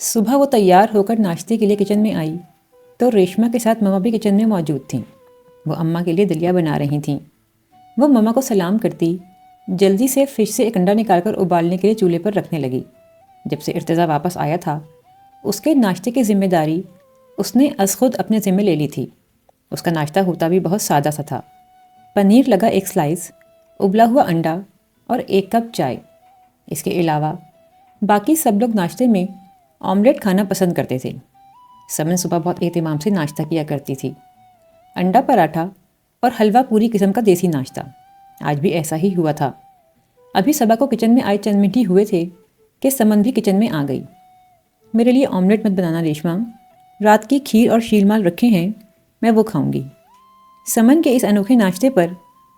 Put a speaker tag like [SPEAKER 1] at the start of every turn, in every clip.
[SPEAKER 1] صبح وہ تیار ہو کر ناشتے کے لیے کچن میں آئی تو ریشما کے ساتھ مما بھی کچن میں موجود تھیں۔ وہ اماں کے لیے دلیا بنا رہی تھیں۔ وہ مما کو سلام کرتی جلدی سے فش سے ایک انڈا نکال کر ابالنے کے لیے چولہے پر رکھنے لگی۔ جب سے ارتضیٰ واپس آیا تھا اس کے ناشتے کی ذمہ داری اس نے از خود اپنے ذمہ لے لی تھی۔ اس کا ناشتہ ہوتا بھی بہت سادہ سا تھا۔ پنیر لگا 1 سلائس، ابلا ہوا انڈا اور 1 کپ چائے۔ اس کے علاوہ باقی سب لوگ ناشتے میں آملیٹ کھانا پسند کرتے تھے۔ سمن صبح بہت اہتمام سے ناشتہ کیا کرتی تھی۔ انڈا پراٹھا اور حلوہ پوری قسم کا دیسی ناشتہ۔ آج بھی ایسا ہی ہوا تھا۔ ابھی صبح کو کچن میں آئے چند منٹ ہی ہوئے تھے کہ سمن بھی کچن میں آ گئی۔ میرے لیے آملیٹ مت بنانا ریشما، رات کی کھیر اور شیر مال رکھے ہیں، میں وہ کھاؤں گی۔ سمن کے اس انوکھے ناشتے پر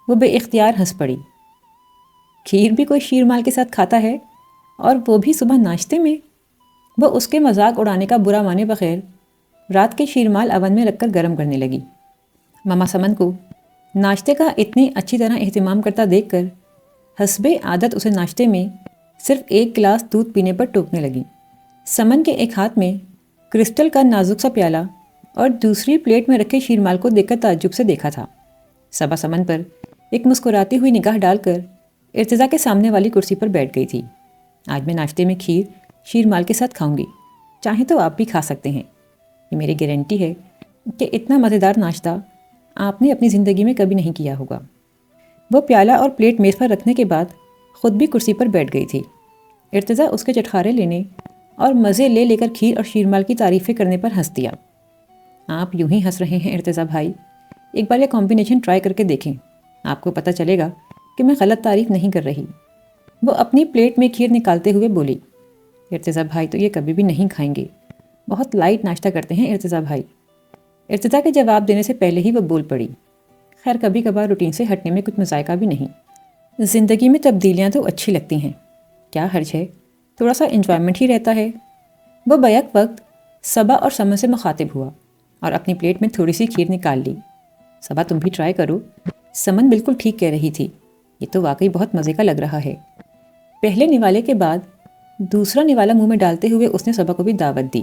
[SPEAKER 1] وہ بے اختیار ہنس پڑی۔ کھیر بھی کوئی شیر مال کے ساتھ کھاتا ہے، اور وہ بھی صبح ناشتے میں؟ وہ اس کے مذاق اڑانے کا برا مانے بغیر رات کے شیر مال اوون میں رکھ کر گرم کرنے لگی۔ ماما سمن کو ناشتے کا اتنی اچھی طرح اہتمام کرتا دیکھ کر حسب عادت اسے ناشتے میں صرف 1 گلاس دودھ پینے پر ٹوکنے لگی۔ سمن کے ایک ہاتھ میں کرسٹل کا نازک سا پیالہ اور دوسری پلیٹ میں رکھے شیر مال کو دیکھ کر تعجب سے دیکھا تھا۔ صبا سمن پر ایک مسکراتی ہوئی نگاہ ڈال کر ارتضیٰ کے سامنے والی کرسی پر بیٹھ گئی تھی۔ آج میں ناشتے میں کھیر شیر مال کے ساتھ کھاؤں گی، چاہیں تو آپ بھی کھا سکتے ہیں۔ یہ میری گارنٹی ہے کہ اتنا مزیدار ناشتہ آپ نے اپنی زندگی میں کبھی نہیں کیا ہوگا۔ وہ پیالہ اور پلیٹ میز پر رکھنے کے بعد خود بھی کرسی پر بیٹھ گئی تھی۔ ارتضیٰ اس کے چٹخارے لینے اور مزے لے کر کھیر اور شیر مال کی تعریفیں کرنے پر ہنس دیا۔ آپ یوں ہی ہنس رہے ہیں ارتضیٰ بھائی، ایک بار یہ کمبینیشن ٹرائی کر کے دیکھیں، آپ کو پتہ چلے گا کہ میں غلط تعریف نہیں کر رہی۔ وہ اپنی پلیٹ میں کھیر نکالتے ہوئے بولی۔ ارتضیٰ بھائی تو یہ کبھی بھی نہیں کھائیں گے، بہت لائٹ ناشتہ کرتے ہیں ارتضیٰ بھائی۔ ارتضیٰ کے جواب دینے سے پہلے ہی وہ بول پڑی۔ خیر کبھی کبھار روٹین سے ہٹنے میں کچھ مذائقہ بھی نہیں۔ زندگی میں تبدیلیاں تو اچھی لگتی ہیں، کیا حرج ہے، تھوڑا سا انجوائمنٹ ہی رہتا ہے۔ وہ بیک وقت صبا اور سمن سے مخاطب ہوا اور اپنی پلیٹ میں تھوڑی سی کھیر نکال لی۔ صبا تم بھی ٹرائی کرو، سمن بالکل ٹھیک کہہ رہی تھی، یہ تو واقعی بہت مزے کا لگ رہا ہے۔ پہلے نوالے کے بعد دوسرا نوالا منہ میں ڈالتے ہوئے اس نے صبا کو بھی دعوت دی۔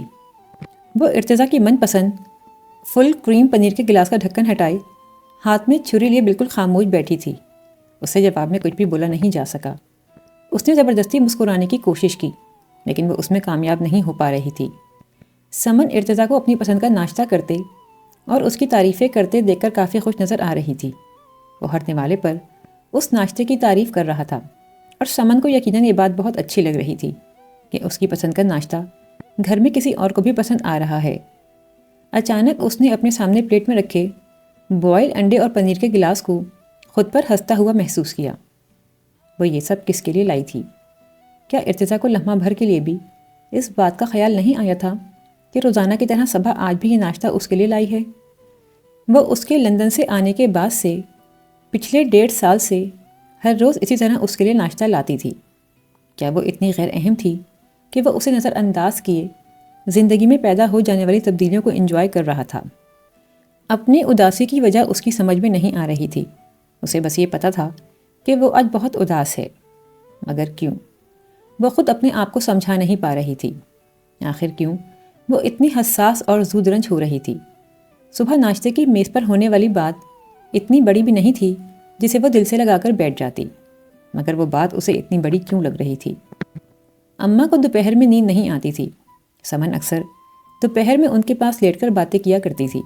[SPEAKER 1] وہ ارتضیٰ کی من پسند فل کریم پنیر کے گلاس کا ڈھکن ہٹائے ہاتھ میں چھری لیے بالکل خاموش بیٹھی تھی۔ اسے جواب میں کچھ بھی بولا نہیں جا سکا۔ اس نے زبردستی مسکرانے کی کوشش کی لیکن وہ اس میں کامیاب نہیں ہو پا رہی تھی۔ سمن ارتضیٰ کو اپنی پسند کا ناشتہ کرتے اور اس کی تعریفیں کرتے دیکھ کر کافی خوش نظر آ رہی تھی۔ وہ ہر نوالے پر اس ناشتے کی تعریف کر رہا تھا اور سمن کو یقیناً یہ بات بہت اچھی لگ رہی تھی کہ اس کی پسند کا ناشتہ گھر میں کسی اور کو بھی پسند آ رہا ہے۔ اچانک اس نے اپنے سامنے پلیٹ میں رکھے بوائل انڈے اور پنیر کے گلاس کو خود پر ہنستا ہوا محسوس کیا۔ وہ یہ سب کس کے لیے لائی تھی؟ کیا ارتضیٰ کو لمحہ بھر کے لیے بھی اس بات کا خیال نہیں آیا تھا کہ روزانہ کی طرح صبح آج بھی یہ ناشتہ اس کے لیے لائی ہے؟ وہ اس کے لندن سے آنے کے بعد سے پچھلے 1.5 سال سے ہر روز اسی طرح اس کے لیے ناشتہ لاتی تھی۔ کیا وہ اتنی غیر اہم تھی کہ وہ اسے نظر انداز کیے زندگی میں پیدا ہو جانے والی تبدیلیوں کو انجوائے کر رہا تھا؟ اپنی اداسی کی وجہ اس کی سمجھ میں نہیں آ رہی تھی۔ اسے بس یہ پتہ تھا کہ وہ آج بہت اداس ہے، مگر کیوں؟ وہ خود اپنے آپ کو سمجھا نہیں پا رہی تھی۔ آخر کیوں وہ اتنی حساس اور زود رنج ہو رہی تھی؟ صبح ناشتے کی میز پر ہونے والی بات اتنی بڑی بھی نہیں تھی جسے وہ دل سے لگا کر بیٹھ جاتی، مگر وہ بات اسے اتنی بڑی کیوں لگ رہی تھی؟ اماں کو دوپہر میں نیند نہیں آتی تھی۔ سمن اکثر دوپہر میں ان کے پاس لیٹ کر باتیں کیا کرتی تھی۔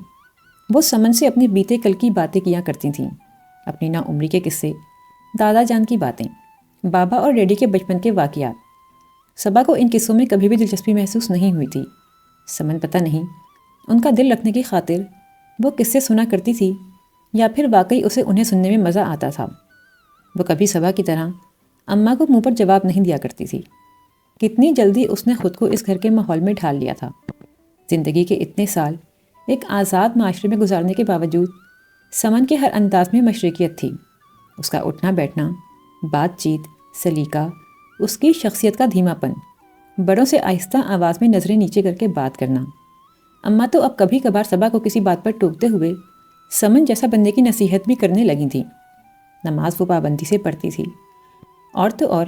[SPEAKER 1] وہ سمن سے اپنے بیتے کل کی باتیں کیا کرتی تھیں، اپنی نا عمری کے قصے، دادا جان کی باتیں، بابا اور ڈیڈی کے بچپن کے واقعات۔ صبا کو ان قصوں میں کبھی بھی دلچسپی محسوس نہیں ہوئی تھی۔ سمن پتہ نہیں ان کا دل رکھنے کی خاطر وہ قصے سنا کرتی تھی یا پھر واقعی اسے انہیں سننے میں مزہ آتا تھا۔ وہ کبھی صبا کی طرح اماں کو منہ پر جواب نہیں دیا کرتی تھی۔ کتنی جلدی اس نے خود کو اس گھر کے ماحول میں ڈھال لیا تھا۔ زندگی کے اتنے سال ایک آزاد معاشرے میں گزارنے کے باوجود سمن کے ہر انداز میں مشرقیت تھی۔ اس کا اٹھنا بیٹھنا، بات چیت، سلیقہ، اس کی شخصیت کا دھیما پن، بڑوں سے آہستہ آواز میں نظریں نیچے کر کے بات کرنا۔ اماں تو اب کبھی کبھار صبا کو کسی بات پر ٹوکتے ہوئے سمن جیسا بندے کی نصیحت بھی کرنے لگی تھیں۔ نماز وہ پابندی سے پڑھتی تھی، اور تو اور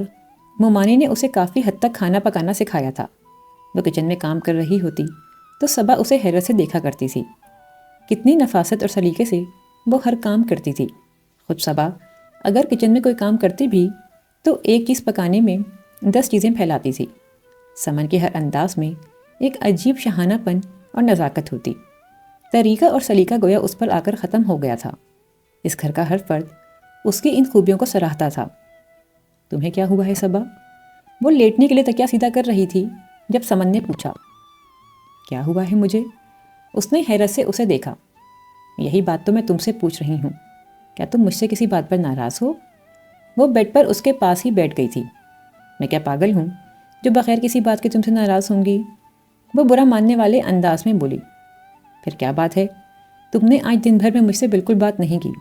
[SPEAKER 1] مومانی نے اسے کافی حد تک کھانا پکانا سکھایا تھا۔ وہ کچن میں کام کر رہی ہوتی تو صبا اسے حیرت سے دیکھا کرتی تھی۔ کتنی نفاست اور سلیقے سے وہ ہر کام کرتی تھی۔ خود صبا اگر کچن میں کوئی کام کرتی بھی تو ایک چیز پکانے میں 10 چیزیں پھیلاتی تھی۔ سمن کے ہر انداز میں ایک عجیب شاہانہ پن اور نزاکت ہوتی۔ طریقہ اور سلیقہ گویا اس پر آ کر ختم ہو گیا تھا۔ اس گھر کا ہر فرد اس کی ان خوبیوں کو سراہتا تھا۔ تمہیں کیا ہوا ہے صبا؟ وہ لیٹنے کے لیے تکیا سیدھا کر رہی تھی جب سمن نے پوچھا۔ کیا ہوا ہے مجھے؟ اس نے حیرت سے اسے دیکھا۔ یہی بات تو میں تم سے پوچھ رہی ہوں، کیا تم مجھ سے کسی بات پر ناراض ہو؟ وہ بیڈ پر اس کے پاس ہی بیٹھ گئی تھی۔ میں کیا پاگل ہوں جو بغیر کسی بات کے تم سے ناراض ہوں گی؟ وہ برا ماننے والے انداز میں بولی۔ پھر کیا بات ہے؟ تم نے آج دن بھر میں مجھ سے بالکل بات نہیں کی۔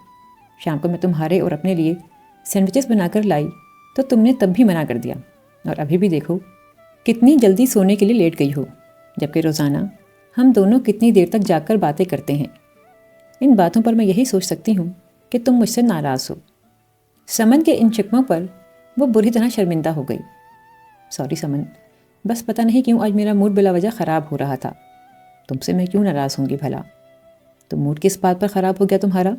[SPEAKER 1] شام کو میں تمہارے اور اپنے لیے سینڈوچز بنا کر لائی تو تم نے تب بھی منع کر دیا، اور ابھی بھی دیکھو کتنی جلدی سونے کے لیے لیٹ گئی ہو، جبکہ روزانہ ہم دونوں کتنی دیر تک جاگ کر باتیں کرتے ہیں۔ ان باتوں پر میں یہی سوچ سکتی ہوں کہ تم مجھ سے ناراض ہو۔ سمن کے ان شکووں پر وہ بری طرح شرمندہ ہو گئی۔ سوری سمن، بس پتہ نہیں کیوں آج میرا موڈ بلا وجہ خراب ہو رہا تھا۔ تم سے میں کیوں ناراض ہوں گی بھلا؟ تو موڈ کس بات پر خراب ہو گیا تمہارا؟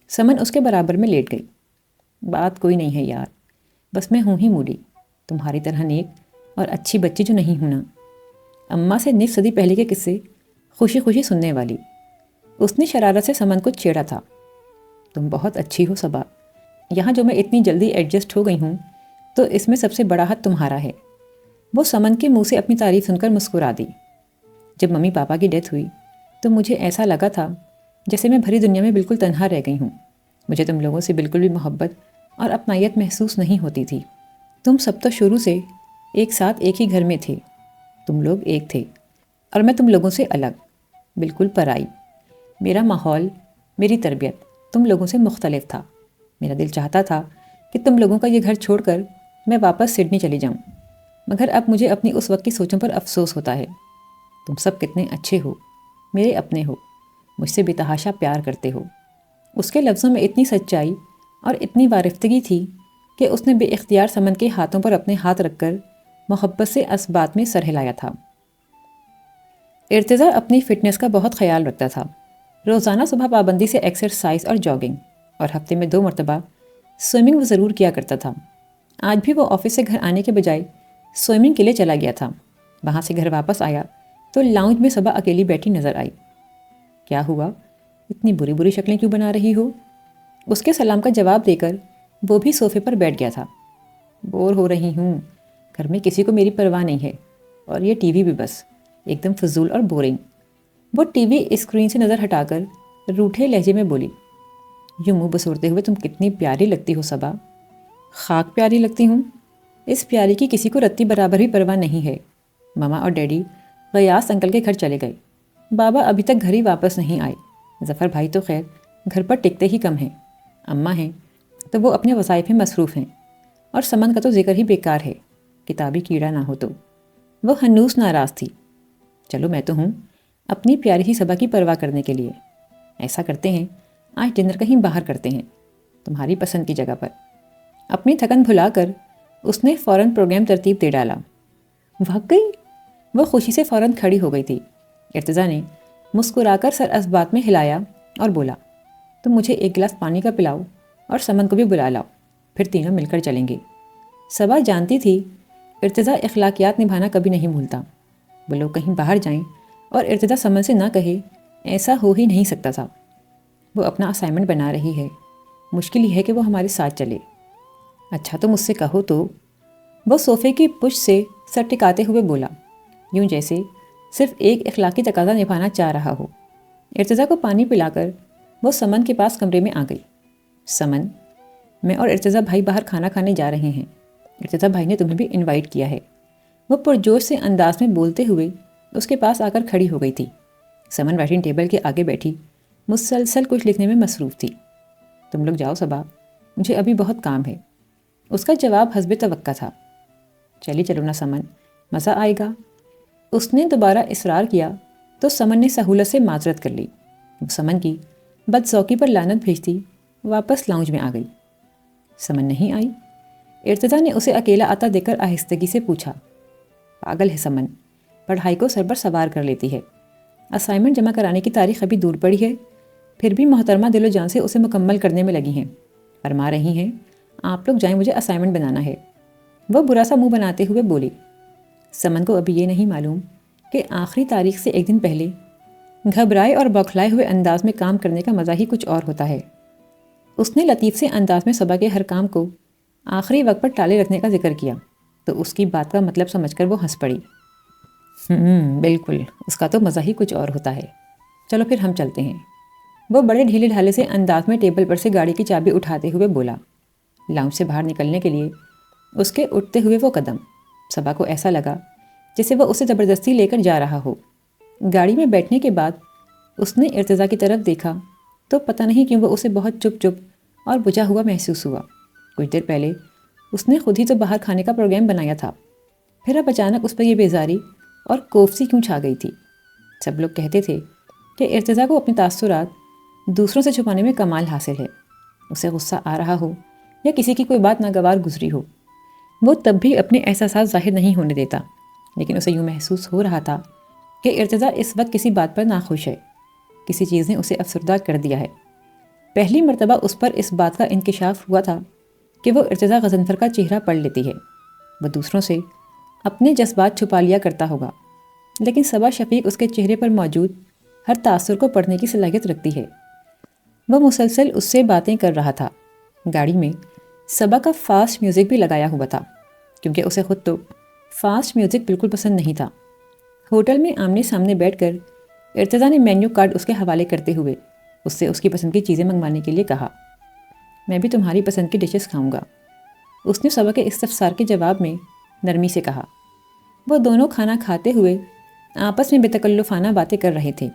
[SPEAKER 1] سمن اس کے برابر میں لیٹ گئی۔ بات کوئی نہیں ہے یار، بس میں ہوں ہی موڈی، تمہاری طرح نیک اور اچھی بچی جو نہیں ہوں نا۔ اماں سے نصف صدی پہلے کے قصے خوشی خوشی سننے والی۔ اس نے شرارت سے سمن کو چھیڑا تھا۔ تم بہت اچھی ہو صبا، یہاں جو میں اتنی جلدی ایڈجسٹ ہو گئی ہوں تو اس میں سب سے بڑا حد تمہارا ہے۔ وہ سمن کے منہ سے اپنی تعریف سن کر مسکرا دی۔ جب ممی پاپا کی ڈیتھ ہوئی تو مجھے ایسا لگا تھا جیسے میں بھری دنیا میں بالکل تنہا رہ گئی ہوں۔ مجھے تم لوگوں سے بالکل بھی محبت اور اپنائیت محسوس نہیں ہوتی تھی۔ تم سب تو شروع سے ایک ساتھ ایک ہی گھر میں تھے۔ تم لوگ ایک تھے اور میں تم لوگوں سے الگ، بالکل پرائی۔ میرا ماحول، میری تربیت تم لوگوں سے مختلف تھا۔ میرا دل چاہتا تھا کہ تم لوگوں کا یہ گھر چھوڑ کر میں واپس سڈنی چلی جاؤں، مگر اب مجھے اپنی اس وقت کی سوچوں پر افسوس ہوتا ہے۔ تم سب کتنے اچھے ہو، میرے اپنے ہو، مجھ سے بے تحاشا پیار کرتے ہو۔ اس کے لفظوں میں اتنی سچائی اور اتنی وارفتگی تھی کہ اس نے بے اختیار سمن کے ہاتھوں پر اپنے ہاتھ رکھ کر محبت سے اس بات میں سر ہلایا تھا۔ ارتضیٰ اپنی فٹنس کا بہت خیال رکھتا تھا۔ روزانہ صبح پابندی سے ایکسرسائز اور جاگنگ، اور ہفتے میں 2 مرتبہ سوئمنگ وہ ضرور کیا کرتا تھا۔ آج بھی وہ آفس سے گھر آنے کے بجائے سوئمنگ کے لیے چلا گیا تھا۔ وہاں سے گھر واپس آیا تو لاؤنج میں صبح اکیلی بیٹھی نظر آئی۔ کیا ہوا؟ اتنی بری بری شکلیں کیوں بنا رہی ہو؟ اس کے سلام کا جواب دے کر وہ بھی صوفے پر بیٹھ گیا تھا۔ بور ہو رہی ہوں، گھر میں کسی کو میری پرواہ نہیں ہے، اور یہ ٹی وی بھی بس ایک دم فضول اور بورنگ۔ وہ ٹی وی اسکرین سے نظر ہٹا کر روٹھے لہجے میں بولی۔ یوں منہ بسورتے ہوئے، تم کتنی پیاری لگتی ہو صبا۔ خاک پیاری لگتی ہوں؟ اس پیاری کی کسی کو رتی برابر بھی پرواہ نہیں ہے۔ ماما اور ڈیڈی غیاث انکل کے گھر چلے گئے۔ بابا ابھی تک گھر ہی واپس نہیں آئے۔ ظفر بھائی تو خیر گھر پر ٹکتے ہی کم ہیں۔ اماں ہیں تو وہ اپنے وظائف میں مصروف ہیں، اور سمن کا تو ذکر ہی بیکار ہے، کتابی کیڑا نہ ہو تو۔ وہ ہنوس ناراض تھی۔ چلو میں تو ہوں اپنی پیاری سی صبا کی پرواہ کرنے کے لیے۔ ایسا کرتے ہیں، آج ڈنر کہیں باہر کرتے ہیں، تمہاری پسند کی جگہ پر۔ اپنی تھکن بھلا کر اس نے فوراً پروگرام ترتیب دے ڈالا۔ واقعی؟ وہ خوشی سے فوراً کھڑی ہو گئی تھی۔ ارتضیٰ نے مسکرا کر سر اس بات میں ہلایا اور بولا، تم مجھے ایک گلاس پانی کا پلاؤ اور سمن کو بھی بلا لاؤ، پھر تینوں مل کر چلیں گے۔ صبا جانتی تھی ارتضیٰ اخلاقیات نبھانا کبھی نہیں بھولتا۔ وہ لوگ کہیں باہر جائیں اور ارتضیٰ سمن سے نہ کہے، ایسا ہو ہی نہیں سکتا تھا۔ وہ اپنا اسائنمنٹ بنا رہی ہے، مشکل یہ ہے کہ وہ ہمارے ساتھ چلے۔ اچھا تو مجھ سے کہو تو۔ وہ صوفے کی پشت سے سر ٹکاتے ہوئے بولا، یوں جیسے صرف ایک اخلاقی تقاضا نبھانا چاہ رہا ہو۔ ارتضیٰ کو پانی پلا کر وہ سمن کے پاس کمرے میں آ گئی۔ سمن، میں اور ارتضیٰ بھائی باہر کھانا کھانے جا رہے ہیں، ارتضیٰ بھائی نے تمہیں بھی انوائٹ کیا ہے۔ وہ پرجوش سے انداز میں بولتے ہوئے اس کے پاس آ کر کھڑی ہو گئی تھی۔ سمن رائٹنگ ٹیبل کے آگے بیٹھی مسلسل کچھ لکھنے میں مصروف تھی۔ تم لوگ جاؤ صبا، مجھے ابھی بہت کام ہے۔ اس کا جواب حسب توقع تھا۔ چلی چلو نا سمن، مزہ آئے گا۔ اس نے دوبارہ اصرار کیا تو سمن نے سہولت سے معذرت کر لی۔ وہ سمن کی بدذوقی پر لعنت بھیجتی واپس لاؤنج میں آ گئی۔ سمن نہیں آئی؟ ارتضیٰ نے اسے اکیلا آتا دیکھ کر آہستگی سے پوچھا۔ پاگل ہے سمن، پڑھائی کو سر پر سوار کر لیتی ہے۔ اسائنمنٹ جمع کرانے کی تاریخ ابھی دور پڑی ہے، پھر بھی محترمہ دل و جان سے اسے مکمل کرنے میں لگی ہیں۔ فرما رہی ہیں آپ لوگ جائیں، مجھے اسائنمنٹ بنانا ہے۔ وہ برا سا منہ بناتے ہوئے بولی۔ سمن کو ابھی یہ نہیں معلوم کہ آخری تاریخ سے ایک دن پہلے گھبرائے اور بوکھلائے ہوئے انداز میں کام کرنے کا مزہ ہی کچھ اور ہوتا ہے۔ اس نے لطیف سے انداز میں صبا کے ہر کام کو آخری وقت پر ٹالے رکھنے کا ذکر کیا تو اس کی بات کا مطلب سمجھ کر وہ ہنس پڑی۔ بالکل، اس کا تو مزہ ہی کچھ اور ہوتا ہے، چلو پھر ہم چلتے ہیں۔ وہ بڑے ڈھیلے ڈھالے سے انداز میں ٹیبل پر سے گاڑی کی چابی اٹھاتے ہوئے بولا۔ لاؤنج سے باہر نکلنے کے لیے اس کے اٹھتے ہوئے وہ قدم، صبا کو ایسا لگا جیسے وہ اسے زبردستی لے کر جا رہا ہو۔ گاڑی میں بیٹھنے کے بعد اس نے ارتضیٰ کی طرف دیکھا تو پتہ نہیں کیوں وہ اسے بہت چپ چپ اور بجھا ہوا محسوس ہوا۔ کچھ دیر پہلے اس نے خود ہی تو باہر کھانے کا پروگرام بنایا تھا، پھر اب اچانک اس پر یہ بیزاری اور کوفسی کیوں چھا گئی تھی؟ سب لوگ کہتے تھے کہ ارتضیٰ کو اپنے تاثرات دوسروں سے چھپانے میں کمال حاصل ہے۔ اسے غصہ آ رہا ہو یا کسی کی کوئی بات ناگوار گزری ہو، وہ تب بھی اپنے احساسات ظاہر نہیں ہونے دیتا، لیکن اسے یوں محسوس ہو رہا تھا کہ ارتضیٰ اس وقت کسی بات پر ناخوش ہے، کسی چیز نے اسے افسردہ کر دیا ہے۔ پہلی مرتبہ اس پر اس بات کا انکشاف ہوا تھا کہ وہ ارتضیٰ غضنفر کا چہرہ پڑھ لیتی ہے۔ وہ دوسروں سے اپنے جذبات چھپا لیا کرتا ہوگا، لیکن صبا شفیق اس کے چہرے پر موجود ہر تاثر کو پڑھنے کی صلاحیت رکھتی ہے۔ وہ مسلسل اس سے باتیں کر رہا تھا۔ گاڑی میں صبا کا فاسٹ میوزک بھی لگایا ہوا تھا، کیونکہ اسے خود تو فاسٹ میوزک بالکل پسند نہیں تھا۔ ہوٹل میں آمنے سامنے بیٹھ کر ارتضیٰ نے مینیو کارڈ اس کے حوالے کرتے ہوئے اس سے اس کی پسند کی چیزیں منگوانے کے لیے کہا۔ میں بھی تمہاری پسند کی ڈشز کھاؤں گا، اس نے صبا کے استفسار کے جواب میں نرمی سے کہا۔ وہ دونوں کھانا کھاتے ہوئے آپس میں بے تکلفانہ باتیں کر رہے تھے،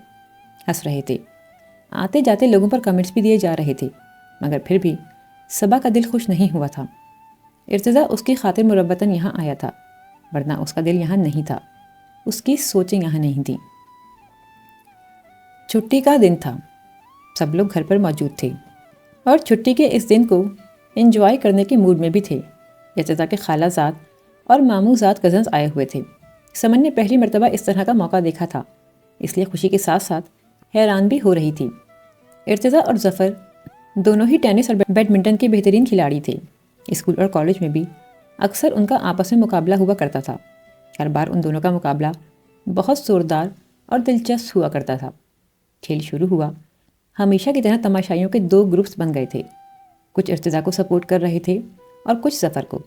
[SPEAKER 1] ہنس رہے تھے، آتے جاتے لوگوں پر کمنٹس بھی دیے جا رہے تھے، مگر پھر بھی صبا کا دل خوش نہیں ہوا تھا۔ ارتضیٰ اس کی خاطر مربتاً یہاں آیا تھا، ورنہ اس کا دل یہاں نہیں تھا، اس کی سوچیں یہاں نہیں تھیں۔ چھٹی کا دن تھا، سب لوگ گھر پر موجود تھے اور چھٹی کے اس دن کو انجوائے کرنے کے موڈ میں بھی تھے۔ ارتضیٰ کے خالہ زاد اور ماموں زاد کزنز آئے ہوئے تھے۔ سمن نے پہلی مرتبہ اس طرح کا موقع دیکھا تھا، اس لیے خوشی کے ساتھ ساتھ حیران بھی ہو رہی تھی۔ ارتضیٰ اور ظفر دونوں ہی ٹینس اور بیڈمنٹن کے بہترین کھلاڑی تھے۔ اسکول اور کالج میں بھی اکثر ان کا آپس میں مقابلہ ہوا کرتا تھا۔ ہر بار ان دونوں کا مقابلہ بہت زوردار اور دلچسپ ہوا کرتا تھا۔ کھیل شروع ہوا، ہمیشہ کی طرح تماشائیوں کے دو گروپس بن گئے تھے، کچھ ارتضیٰ کو سپورٹ کر رہے تھے اور کچھ ظفر کو۔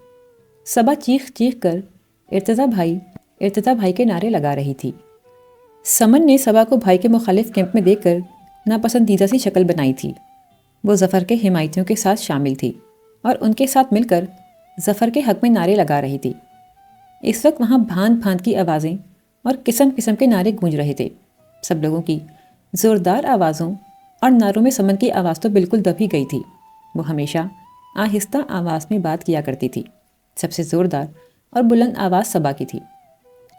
[SPEAKER 1] صبا چیخ چیخ کر ارتضیٰ بھائی کے نعرے لگا رہی تھی۔ سمن نے صبا کو بھائی کے مخالف کیمپ میں دیکھ کر ناپسندیدہ سی شکل بنائی تھی۔ وہ ظفر کے حمایتیوں کے ساتھ شامل تھی اور ان کے ساتھ مل کر ظفر کے حق میں نعرے لگا رہی تھی۔ اس وقت وہاں بھانت بھانت کی آوازیں اور قسم قسم کے نعرے گونج رہے تھے۔ سب لوگوں کی زوردار آوازوں اور نعروں میں سمن کی آواز تو بالکل دب ہی گئی تھی۔ وہ ہمیشہ آہستہ آواز میں بات کیا کرتی تھی۔ سب سے زوردار اور بلند آواز صبا کی تھی۔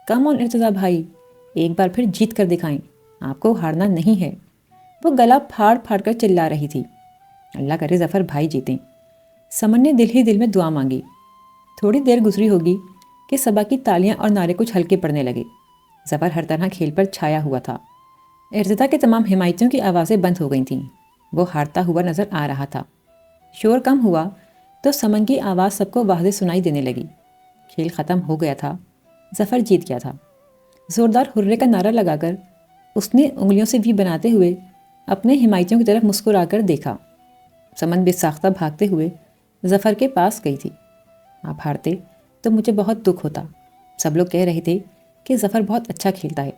[SPEAKER 1] کم آن ارتضیٰ بھائی، ایک بار پھر جیت کر دکھائیں، آپ کو ہارنا نہیں ہے۔ وہ گلا پھاڑ پھاڑ کر چلا رہی تھی۔ اللہ کرے ظفر بھائی جیتیں۔ سمن نے دل ہی دل میں دعا مانگی۔ تھوڑی دیر گزری ہوگی کہ صبا کی تالیاں اور نعرے کچھ ہلکے پڑنے لگے۔ ظفر ہر طرح کھیل پر چھایا ہوا تھا۔ ارتضیٰ کے تمام حمایتیوں کی آوازیں بند ہو گئی تھیں۔ وہ ہارتا ہوا نظر آ رہا تھا۔ شور کم ہوا تو سمن کی آواز سب کو واضح سنائی دینے لگی۔ کھیل ختم ہو گیا تھا، ظفر جیت گیا تھا۔ زوردار ہرے کا نعرہ لگا کر اس نے انگلیوں سے بھی بناتے ہوئے اپنے حمایتیوں کی طرف مسکرا کر دیکھا۔ سمن بے ساختہ بھاگتے ہوئے ظفر کے پاس گئی تھی۔ آپ ہارتے تو مجھے بہت دکھ ہوتا۔ سب لوگ کہہ رہے تھے کہ ظفر بہت اچھا کھیلتا ہے،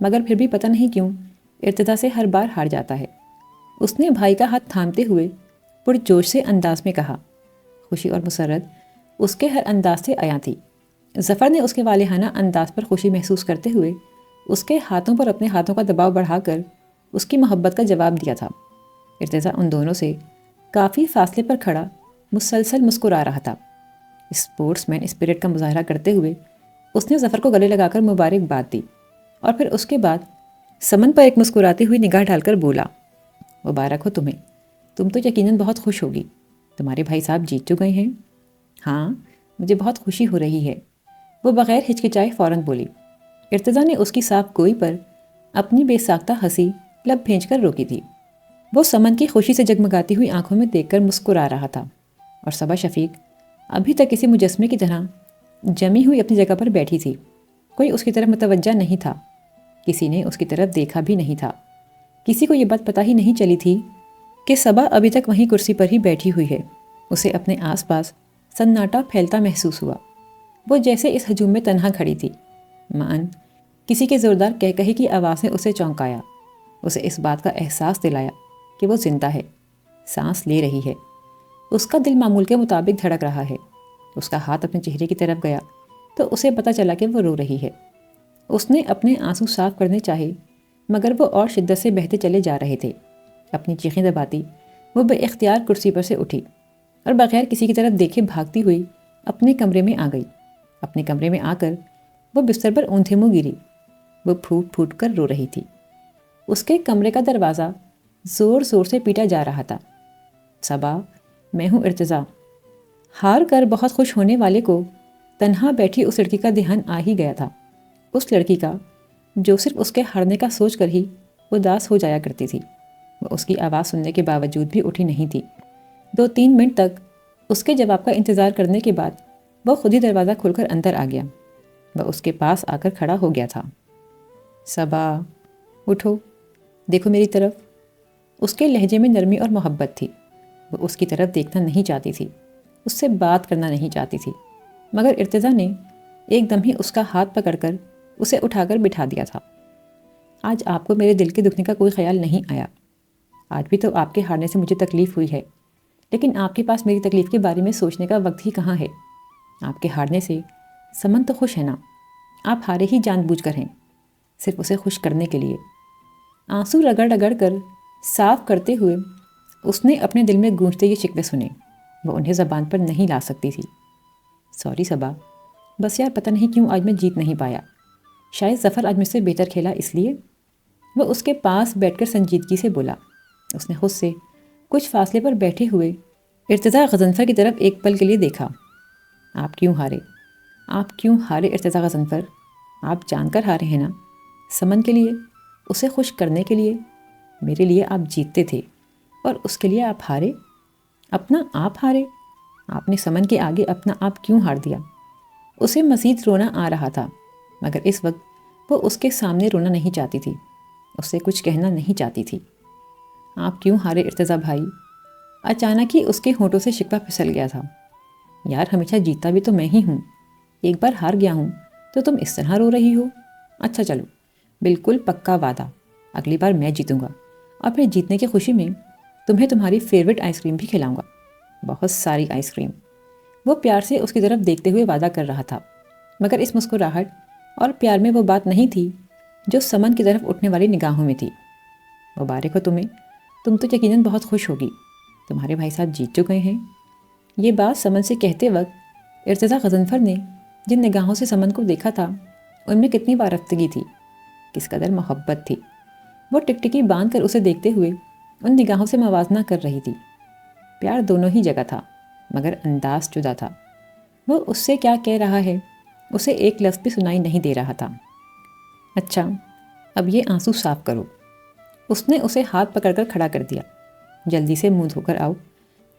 [SPEAKER 1] مگر پھر بھی پتہ نہیں کیوں ارتضیٰ سے ہر بار ہار جاتا ہے۔ اس نے بھائی کا ہاتھ تھامتے ہوئے پرجوش سے انداز میں کہا۔ خوشی اور مسرت اس کے ہر انداز سے عیاں تھی۔ ظفر نے اس کے والہانہ انداز پر خوشی محسوس کرتے ہوئے اس کے ہاتھوں پر اپنے ہاتھوں کا دباؤ بڑھا کر اس کی محبت کا جواب دیا تھا۔ ارتضیٰ ان دونوں سے کافی فاصلے پر کھڑا مسلسل مسکرا رہا تھا۔ اسپورٹس مین اسپرٹ کا مظاہرہ کرتے ہوئے اس نے ظفر کو گلے لگا کر مبارکباد دی اور پھر اس کے بعد سمن پر ایک مسکراتی ہوئی نگاہ ڈال کر بولا، مبارک ہو تمہیں، تم تو یقیناً بہت خوش ہوگی، تمہارے بھائی صاحب جیت چکے ہیں۔ ہاں، مجھے بہت خوشی ہو رہی ہے، وہ بغیر ہچکچائے فوراً بولی۔ ارتضیٰ نے اس کی صاف گوئی پر اپنی بے ساختہ ہنسی لب بھینچ کر روکی تھی۔ وہ سمن کی خوشی سے جگمگاتی ہوئی آنکھوں میں دیکھ کر مسکرا رہا تھا، اور صبا شفیق ابھی تک کسی مجسمے کی طرح جمی ہوئی اپنی جگہ پر بیٹھی تھی۔ کوئی اس کی طرف متوجہ نہیں تھا، کسی نے اس کی طرف دیکھا بھی نہیں تھا۔ کسی کو یہ بات پتہ ہی نہیں چلی تھی کہ صبا ابھی تک وہیں کرسی پر ہی بیٹھی ہوئی ہے۔ اسے اپنے آس پاس سناٹا پھیلتا محسوس ہوا۔ وہ جیسے اس ہجوم میں تنہا کھڑی تھی۔ معاً کسی کے زوردار کہی کی آواز نے اسے چونکایا، اسے اس بات کا احساس دلایا کہ وہ زندہ ہے، سانس لے رہی ہے۔ اس کا دل معمول کے مطابق دھڑک رہا ہے۔ اس کا ہاتھ اپنے چہرے کی طرف گیا تو اسے پتہ چلا کہ وہ رو رہی ہے۔ اس نے اپنے آنسو صاف کرنے چاہے، مگر وہ اور شدت سے بہتے چلے جا رہے تھے۔ اپنی چیخیں دباتی وہ بے اختیار کرسی پر سے اٹھی اور بغیر کسی کی طرف دیکھے بھاگتی ہوئی اپنے کمرے میں آ گئی۔ اپنے کمرے میں آ کر وہ بستر پر اونھے منہ گری۔ وہ پھوٹ پھوٹ کر رو رہی تھی۔ اس کے کمرے کا دروازہ زور زور سے پیٹا جا رہا تھا۔ صبا، میں ہوں ارتضیٰ۔ ہار کر بہت خوش ہونے والے کو تنہا بیٹھی اس لڑکی کا دھیان آ ہی گیا تھا، اس لڑکی کا جو صرف اس کے ہارنے کا سوچ کر ہی اداس ہو جایا کرتی تھی۔ وہ اس کی آواز سننے کے باوجود بھی اٹھی نہیں تھی۔ 2-3 منٹ تک اس کے جواب کا انتظار کرنے کے بعد وہ خود ہی دروازہ کھول کر اندر آ گیا۔ وہ اس کے پاس آ کر کھڑا ہو گیا تھا۔ صبا، اٹھو، دیکھو میری طرف۔ اس کے لہجے میں نرمی اور محبت تھی۔ وہ اس کی طرف دیکھنا نہیں چاہتی تھی، اس سے بات کرنا نہیں چاہتی تھی، مگر ارتضیٰ نے ایک دم ہی اس کا ہاتھ پکڑ کر اسے اٹھا کر بٹھا دیا تھا۔ آج آپ کو میرے دل کے دکھنے کا کوئی خیال نہیں آیا۔ آج بھی تو آپ کے ہارنے سے مجھے تکلیف ہوئی ہے، لیکن آپ کے پاس میری تکلیف کے بارے میں سوچنے کا وقت ہی کہاں ہے۔ آپ کے ہارنے سے سمن تو خوش ہے نا؟ آپ ہارے ہی جان بوجھ کر ہیں، صرف اسے خوش کرنے کے لیے۔ آنسو رگڑ رگڑ کر صاف کرتے ہوئے اس نے اپنے دل میں گونجتے یہ شکوے سنے۔ وہ انہیں زبان پر نہیں لا سکتی تھی۔ سوری صبا، بس یار پتہ نہیں کیوں آج میں جیت نہیں پایا۔ شاید ظفر آج مجھ سے بہتر کھیلا اس لیے۔ وہ اس کے پاس بیٹھ کر سنجیدگی سے بولا۔ اس نے خود سے کچھ فاصلے پر بیٹھے ہوئے ارتضیٰ غضنفر کی طرف ایک پل کے لیے دیکھا۔ آپ کیوں ہارے؟ آپ کیوں ہارے ارتضیٰ غضنفر؟ آپ جان کر ہارے ہیں نا؟ سمن کے لیے، اسے خوش کرنے کے لیے۔ میرے لیے آپ جیتتے تھے اور اس کے لیے آپ ہارے؟ اپنا آپ ہارے؟ آپ نے سمن کے آگے اپنا آپ کیوں ہار دیا؟ اسے مزید رونا آ رہا تھا، مگر اس وقت وہ اس کے سامنے رونا نہیں چاہتی تھی، اس سے کچھ کہنا نہیں چاہتی تھی۔ آپ کیوں ہارے ارتضیٰ بھائی؟ اچانک ہی اس کے ہونٹوں سے شکوہ پھسل گیا تھا۔ یار ہمیشہ جیتا بھی تو میں ہی ہوں، ایک بار ہار گیا ہوں تو تم اس طرح رو رہی ہو؟ اچھا چلو، بالکل پکا وعدہ، اگلی بار میں جیتوں گا، اور پھر جیتنے کی خوشی میں تمہیں تمہاری فیوریٹ آئس کریم بھی کھلاؤں گا، بہت ساری آئس کریم۔ وہ پیار سے اس کی طرف دیکھتے ہوئے وعدہ کر رہا تھا، مگر اس مسکراہٹ اور پیار میں وہ بات نہیں تھی جو سمن کی طرف اٹھنے والی نگاہوں میں تھی۔ مبارک ہو تمہیں، تم تو یقیناً بہت خوش ہوگی، تمہارے بھائی صاحب جیت چکے ہیں۔ یہ بات سمن سے کہتے وقت ارتضیٰ غضنفر نے جن نگاہوں سے سمن کو دیکھا تھا، ان میں کتنی وارفتگی تھی، کس قدر محبت تھی۔ وہ ٹکٹکی باندھ کر اسے دیکھتے ہوئے ان نگاہوں سے موازنہ کر رہی تھی۔ پیار دونوں ہی جگہ تھا، مگر انداز جدا تھا۔ وہ اس سے کیا کہہ رہا ہے، اسے ایک لفظ بھی سنائی نہیں دے رہا تھا۔ اچھا، اب یہ آنسو صاف کرو۔ اس نے اسے ہاتھ پکڑ کر کھڑا کر دیا۔ جلدی سے منہ دھو کر آؤ،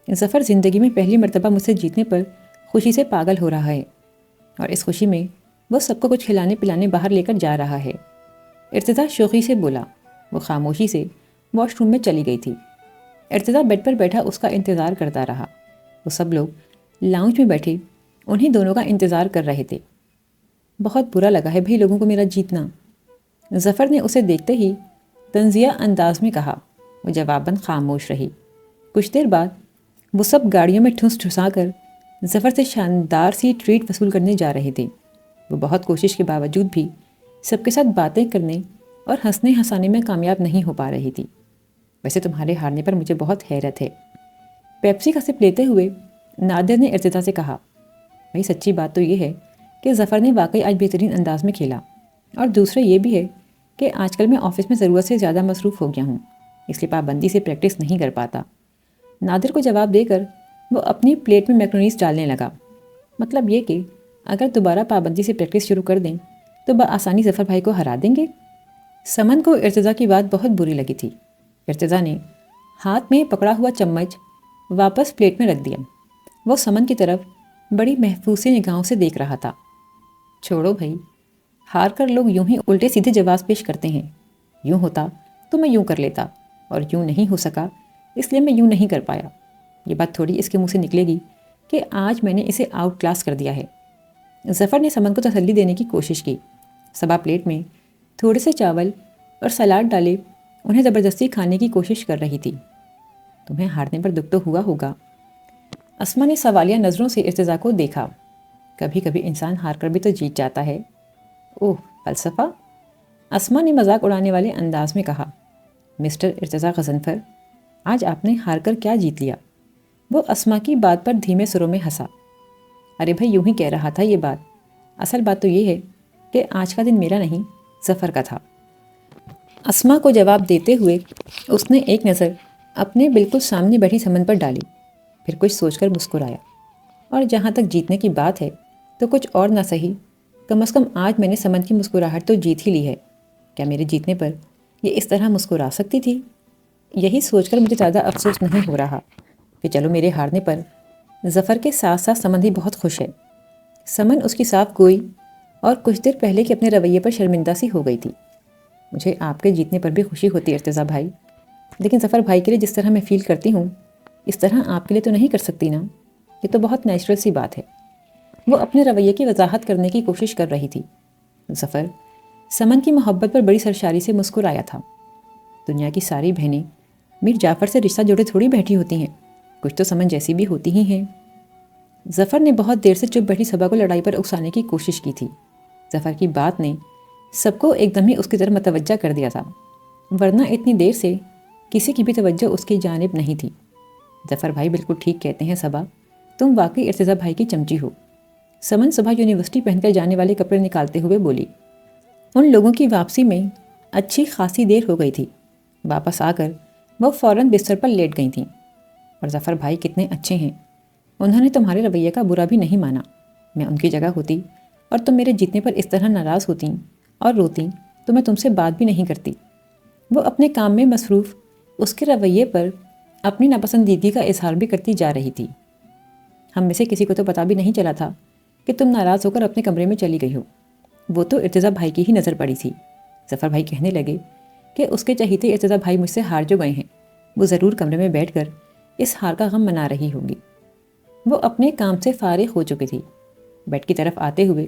[SPEAKER 1] ظفر زندگی میں پہلی مرتبہ مجھ سے جیتنے پر خوشی سے پاگل ہو رہا ہے، اور اس خوشی میں وہ سب کو کچھ کھلانے پلانے باہر لے کر جا رہا ہے۔ ارتضیٰ شوخی سے بولا۔ وہ خاموشی سے واش روم میں چلی گئی تھی۔ ارتضیٰ بیڈ پر بیٹھا اس کا انتظار کرتا رہا۔ وہ سب لوگ لاؤنج میں بیٹھے انہیں دونوں کا انتظار کر رہے تھے۔ بہت برا لگا ہے بھائی لوگوں کو میرا جیتنا، ظفر نے اسے دیکھتے ہی طنزیہ انداز میں کہا۔ وہ جواباً خاموش رہی۔ کچھ دیر بعد وہ سب گاڑیوں میں ٹھُس ٹھُسا کر ظفر سے شاندار سی ٹریٹ وصول کرنے جا رہے تھے۔ وہ بہت کوشش کے باوجود بھی سب کے ساتھ باتیں کرنے اور ہنسنے ہنسانے میں کامیاب نہیں ہو پا رہی تھی۔ ویسے تمہارے ہارنے پر مجھے بہت حیرت ہے، پیپسی کا سپ لیتے ہوئے نادر نے ارتضیٰ سے کہا۔ بھائی سچی بات تو یہ ہے کہ ظفر نے واقعی آج بہترین انداز میں کھیلا، اور دوسرا یہ بھی ہے کہ آج کل میں آفس میں ضرورت سے زیادہ مصروف ہو گیا ہوں، اس لیے پابندی سے پریکٹس نہیں کر پاتا۔ نادر کو جواب دے کر وہ اپنی پلیٹ میں میکرونیز ڈالنے لگا۔ مطلب یہ کہ اگر دوبارہ پابندی سے پریکٹس شروع کر دیں تو بآسانی ظفر بھائی کو ہرا دیں گے؟ سمن کو ارتضیٰ کی بات بہت بری لگی تھی۔ ارتضیٰ نے ہاتھ میں پکڑا ہوا چمچ واپس پلیٹ میں رکھ دیا۔ وہ سمن کی طرف بڑی محفوظ نگاہوں سے دیکھ رہا تھا۔ چھوڑو بھائی، ہار کر لوگ یوں ہی الٹے سیدھے جواز پیش کرتے ہیں۔ یوں ہوتا تو میں یوں کر لیتا، اور یوں نہیں ہو سکا اس لیے میں یوں نہیں کر پایا۔ یہ بات تھوڑی اس کے منہ سے نکلے گی کہ آج میں نے اسے آؤٹ کلاس کر دیا ہے۔ ظفر نے سمن کو تسلی دینے کی کوشش کی۔ صبا پلیٹ میں تھوڑے سے چاول اور سلاد ڈالے انہیں زبردستی کھانے کی کوشش کر رہی تھی۔ تمہیں ہارنے پر دکھ تو ہوا ہوگا۔ اسما نے سوالیہ نظروں سے ارتضیٰ کو دیکھا۔ کبھی کبھی انسان ہار کر بھی تو جیت جاتا ہے۔ اوہ فلسفہ، اسما نے مذاق اڑانے والے انداز میں کہا۔ مسٹر ارتضیٰ غضنفر، آج آپ نے ہار کر کیا جیت لیا؟ وہ اسما کی بات پر دھیمے سروں میں ہنسا۔ ارے بھائی، یوں ہی کہہ رہا تھا یہ بات۔ اصل بات تو یہ ہے کہ آج کا دن میرا نہیں، ظفر کا تھا۔ اسما کو جواب دیتے ہوئے اس نے ایک نظر اپنے بالکل سامنے بیٹھی سمن پر ڈالی، پھر کچھ سوچ کر مسکرایا۔ اور جہاں تک جیتنے کی بات ہے تو کچھ اور نہ صحیح، کم از کم آج میں نے سمن کی مسکراہٹ تو جیت ہی لی ہے۔ کیا میرے جیتنے پر یہ اس طرح مسکرا سکتی تھی؟ یہی سوچ کر مجھے زیادہ افسوس نہیں ہو رہا کہ چلو میرے ہارنے پر ظفر کے ساتھ ساتھ سمن بھی بہت خوش ہے۔ سمن اس کی صاف گوئی اور کچھ دیر پہلے کے اپنے رویے پر شرمندہ سی ہو گئی تھی۔ مجھے آپ کے جیتنے پر بھی خوشی ہوتی ارتضیٰ بھائی، لیکن ظفر بھائی کے لیے جس طرح میں فیل کرتی ہوں اس طرح آپ کے لیے تو نہیں کر سکتی نا۔ یہ تو بہت نیچرل سی بات ہے۔ وہ اپنے رویے کی وضاحت کرنے کی کوشش کر رہی تھی۔ ظفر سمن کی محبت پر بڑی سرشاری سے مسکرایا تھا۔ دنیا کی ساری بہنیں میر جعفر سے رشتہ جوڑے تھوڑی بیٹھی ہوتی ہیں، کچھ تو سمن جیسی بھی ہوتی ہی ہیں۔ ظفر نے بہت دیر سے چپ بیٹھی صبا کو لڑائی پر اکسانے کی کوشش کی تھی۔ ظفر کی بات نے سب کو ایک دم ہی اس کی طرف متوجہ کر دیا تھا، ورنہ اتنی دیر سے کسی کی بھی توجہ اس کی جانب نہیں تھی۔ ظفر بھائی بالکل ٹھیک کہتے ہیں صبا، تم واقعی ارتضیٰ بھائی کی چمچی ہو۔ سمن صبح یونیورسٹی پہن کر جانے والے کپڑے نکالتے ہوئے بولی۔ ان لوگوں کی واپسی میں اچھی خاصی دیر ہو گئی تھی۔ واپس آ کر وہ فوراً بستر پر لیٹ گئی تھیں۔ اور ظفر بھائی کتنے اچھے ہیں، انہوں نے تمہارے رویے کا برا بھی نہیں مانا۔ میں ان کی جگہ ہوتی اور تم میرے جیتنے پر اس طرح ناراض ہوتیں اور روتیں تو میں تم سے بات بھی نہیں کرتی۔ وہ اپنے کام میں مصروف اس کے رویے پر اپنی ناپسندیدگی کا اظہار بھی کرتی جا رہی تھی۔ ہم میں سے کسی کو تو پتہ بھی نہیں چلا تھا کہ تم ناراض ہو کر اپنے کمرے میں چلی گئی ہو۔ وہ تو ارتضیٰ بھائی کی ہی نظر پڑی تھی۔ ظفر بھائی کہنے لگے کہ اس کے چہیتے ارتضیٰ بھائی مجھ سے ہار جو گئے ہیں، وہ ضرور کمرے میں بیٹھ کر اس ہار کا غم منا رہی ہوگی۔ وہ اپنے کام سے فارغ ہو چکی تھی۔ بیڈ کی طرف آتے ہوئے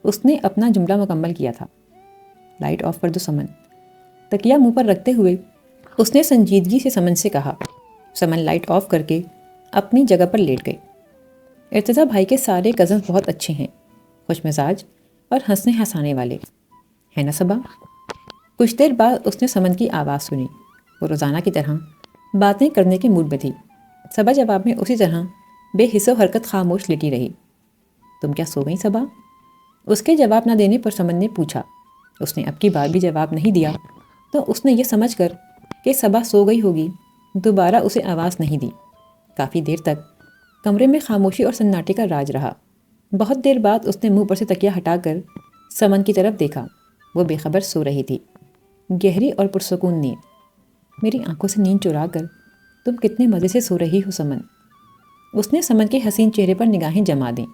[SPEAKER 1] اس نے اپنا جملہ مکمل کیا تھا۔ لائٹ آف کر دو سمن۔ تکیہ منہ پر رکھتے ہوئے اس نے سنجیدگی سے سمن سے کہا۔ سمن لائٹ آف کر کے اپنی جگہ پر لیٹ گئی۔ ارتضیٰ بھائی کے سارے کزنز بہت اچھے ہیں، خوش مزاج اور ہنسنے ہنسانے والے، ہے نا صبا؟ کچھ دیر بعد اس نے سمن کی آواز سنی۔ وہ روزانہ کی طرح باتیں کرنے کے موڈ میں تھی۔ صبا جواب میں اسی طرح بے حس و حرکت خاموش لیٹی رہی۔ تم کیا سو گئی صبا؟ اس کے جواب نہ دینے پر سمن نے پوچھا۔ اس نے اب کی بار بھی جواب نہیں دیا تو اس نے یہ سمجھ کر کہ صبا سو گئی ہوگی دوبارہ اسے آواز نہیں دی۔ کافی دیر تک کمرے میں خاموشی اور سناٹے کا راج رہا۔ بہت دیر بعد اس نے منہ پر سے تکیہ ہٹا کر سمن کی طرف دیکھا۔ وہ بے خبر سو رہی تھی، گہری اور پرسکون نیند۔ میری آنکھوں سے نیند چرا کر تم کتنے مزے سے سو رہی ہو سمن۔ اس نے سمن کے حسین چہرے پر نگاہیں جما دیں۔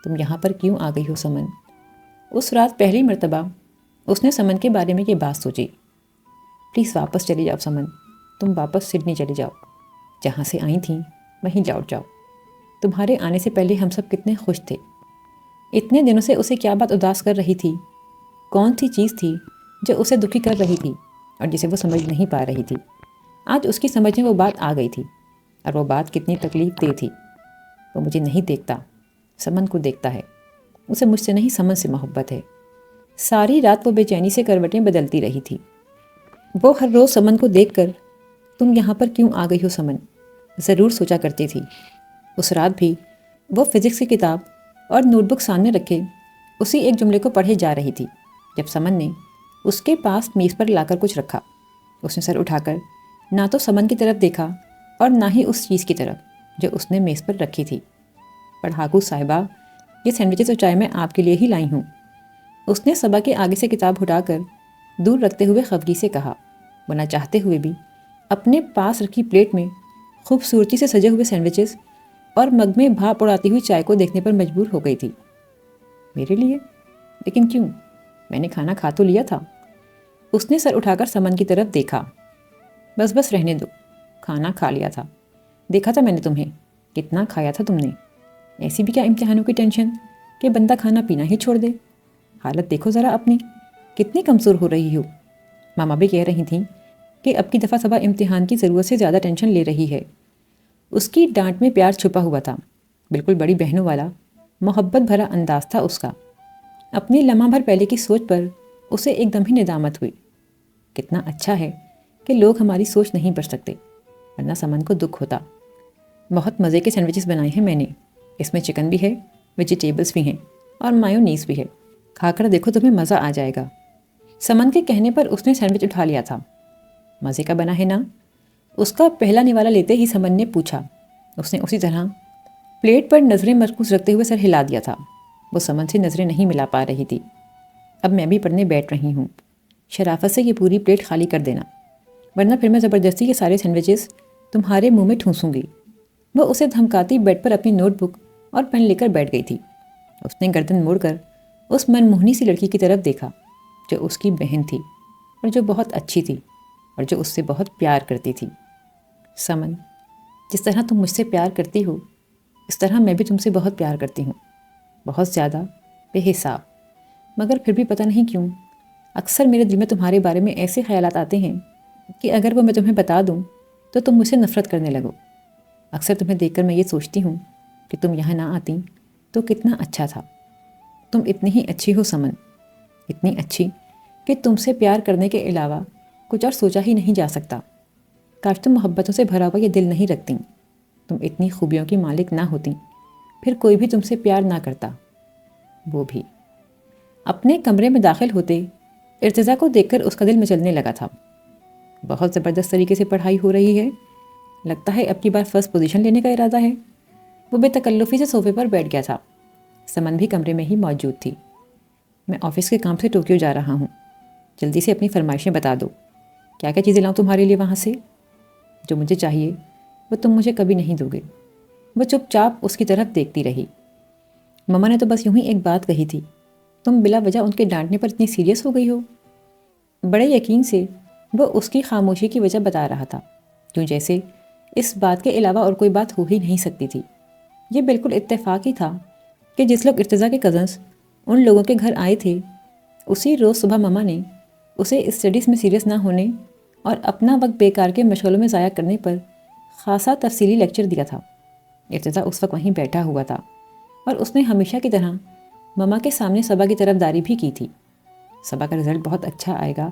[SPEAKER 1] تم یہاں پر کیوں آ گئی ہو سمن؟ اس رات پہلی مرتبہ اس نے سمن کے بارے میں یہ بات سوچی۔ پلیز واپس چلی جاؤ سمن، تم واپس سڈنی چلی جاؤ، جہاں سے آئی تھیں وہیں لوٹ جاؤ۔ تمہارے آنے سے پہلے ہم سب کتنے خوش تھے۔ اتنے دنوں سے اسے کیا بات اداس کر رہی تھی؟ کون سی چیز تھی جو اسے دکھی کر رہی تھی اور جسے وہ سمجھ نہیں پا رہی تھی؟ آج اس کی سمجھ میں وہ بات آ گئی تھی، اور وہ بات کتنی تکلیف دہ تھی۔ وہ مجھے نہیں دیکھتا، سمن کو دیکھتا ہے۔ اسے مجھ سے نہیں، سمن سے محبت ہے۔ ساری رات وہ بے چینی سے کروٹیں بدلتی رہی تھی۔ وہ ہر روز سمن کو دیکھ کر تم یہاں پر کیوں آ گئی ہو سمن ضرور سوچا کرتی تھی۔ اس رات بھی وہ فزکس کی کتاب اور نوٹ بک سامنے رکھے اسی ایک جملے کو پڑھے جا رہی تھی جب سمن نے اس کے پاس میز پر لا کر کچھ رکھا۔ اس نے سر اٹھا کر نہ تو سمن کی طرف دیکھا اور نہ ہی اس چیز کی طرف جو اس نے میز پر رکھی تھی۔ پڑھاکو صاحبہ، یہ سینڈوچز اور چائے میں آپ کے لیے ہی لائی ہوں۔ اس نے صبا کے آگے سے کتاب اٹھا کر دور رکھتے ہوئے خفگی سے کہا۔ وہ نہ چاہتے ہوئے بھی اپنے پاس رکھی پلیٹ میں خوبصورتی سے سجے ہوئے سینڈوچز اور مگ میں بھاپ اڑاتی ہوئی چائے کو دیکھنے پر مجبور ہو گئی تھی۔ میرے لیے؟ لیکن کیوں؟ میں نے کھانا کھا تو لیا تھا۔ اس نے سر اٹھا کر سمن کی طرف دیکھا۔ بس رہنے دو، کھانا کھا لیا تھا، دیکھا تھا میں نے تمہیں، کتنا کھایا تھا تم نے۔ ایسی بھی کیا امتحانوں کی ٹینشن کہ بندہ کھانا پینا ہی چھوڑ دے؟ حالت دیکھو ذرا اپنی، کتنی کمزور ہو رہی ہو۔ ماما بھی کہہ رہی تھیں کہ اب کی دفعہ صبا امتحان کی ضرورت سے زیادہ ٹینشن لے رہی ہے۔ اس کی ڈانٹ میں پیار چھپا ہوا تھا، بالکل بڑی بہنوں والا محبت بھرا انداز تھا اس کا۔ اپنی لمحہ بھر پہلے کی سوچ پر اسے ایک دم ہی ندامت ہوئی۔ کتنا اچھا ہے کہ لوگ ہماری سوچ نہیں پڑھ سکتے، ورنہ سمن کو دکھ ہوتا۔ بہت مزے کے سینڈوچز بنائے ہیں میں نے، اس میں چکن بھی ہے، ویجیٹیبلز بھی ہیں اور مایونیز بھی ہے، کھا کر دیکھو تمہیں مزہ آ جائے گا۔ سمن کے کہنے پر اس نے سینڈوچ اٹھا لیا تھا۔ مزے کا بنا ہے نا؟ اس کا پہلا نوالا لیتے ہی سمن نے پوچھا۔ اس نے اسی طرح پلیٹ پر نظریں مرکوز رکھتے ہوئے سر ہلا دیا تھا۔ وہ سمن سے نظریں نہیں ملا پا رہی تھی۔ اب میں بھی پڑھنے بیٹھ رہی ہوں، شرافت سے یہ پوری پلیٹ خالی کر دینا، ورنہ پھر میں زبردستی کے سارے سینڈوچز تمہارے منہ میں ٹھونسوں گی۔ وہ اسے دھمکاتی بیڈ پر اپنی نوٹ بک اور پین لے کر بیٹھ گئی تھی۔ اس نے گردن موڑ کر اس من موہنی سی لڑکی کی طرف دیکھا جو اس کی بہن تھی اور جو بہت اچھی تھی اور جو اس سے بہت پیار کرتی تھی۔ سمن، جس طرح تم مجھ سے پیار کرتی ہو اس طرح میں بھی تم سے بہت پیار کرتی ہوں، بہت زیادہ، بے حساب۔ مگر پھر بھی پتہ نہیں کیوں اکثر میرے دل میں تمہارے بارے میں ایسے خیالات آتے ہیں کہ اگر وہ میں تمہیں بتا دوں تو تم مجھ سے نفرت کرنے لگو۔ اکثر تمہیں دیکھ کر میں یہ سوچتی ہوں کہ تم یہاں نہ آتی تو کتنا اچھا تھا۔ تم اتنی ہی اچھی ہو سمن، اتنی اچھی کہ تم سے پیار کرنے کے علاوہ کچھ اور سوچا ہی نہیں جا سکتا۔ کاش تم محبتوں سے بھرا ہوا یہ دل نہیں رکھتی۔ تم اتنی خوبیوں کی مالک نہ ہوتی پھر کوئی بھی تم سے پیار نہ کرتا۔ وہ بھی۔ اپنے کمرے میں داخل ہوتے ارتضیٰ کو دیکھ کر اس کا دل مچلنے لگا تھا۔ بہت زبردست طریقے سے پڑھائی ہو رہی ہے، لگتا ہے اب کی بار فرسٹ پوزیشن لینے کا ارادہ ہے۔ وہ بے تکلفی سے صوفے پر بیٹھ گیا تھا۔ سمن بھی کمرے میں ہی موجود تھی۔ میں آفس کے کام سے ٹوکیو جا رہا ہوں، جلدی سے اپنی فرمائشیں بتا دو، کیا کیا چیزیں لاؤں تمہارے لیے وہاں سے؟ جو مجھے چاہیے وہ تم مجھے کبھی نہیں دو گے۔ وہ چپ چاپ اس کی طرف دیکھتی رہی۔ مما نے تو بس یوں ہی ایک بات کہی تھی، تم بلا وجہ ان کے ڈانٹنے پر اتنی سیریس ہو گئی ہو؟ بڑے یقین سے وہ اس کی خاموشی کی وجہ بتا رہا تھا، کیوں جیسے اس بات کے علاوہ اور کوئی بات ہو ہی نہیں سکتی تھی۔ یہ بالکل اتفاق ہی تھا کہ جس لوگ ارتضیٰ کے کزنس ان لوگوں کے گھر آئے تھے اسی روز صبح مما نے اسے اسٹڈیز میں سیریس نہ ہونے اور اپنا وقت بیکار کے مشغلوں میں ضائع کرنے پر خاصا تفصیلی لیکچر دیا تھا۔ ارتضیٰ اس وقت وہیں بیٹھا ہوا تھا اور اس نے ہمیشہ کی طرح مما کے سامنے صبا کی طرف داری بھی کی تھی۔ صبا کا رزلٹ بہت اچھا آئے گا،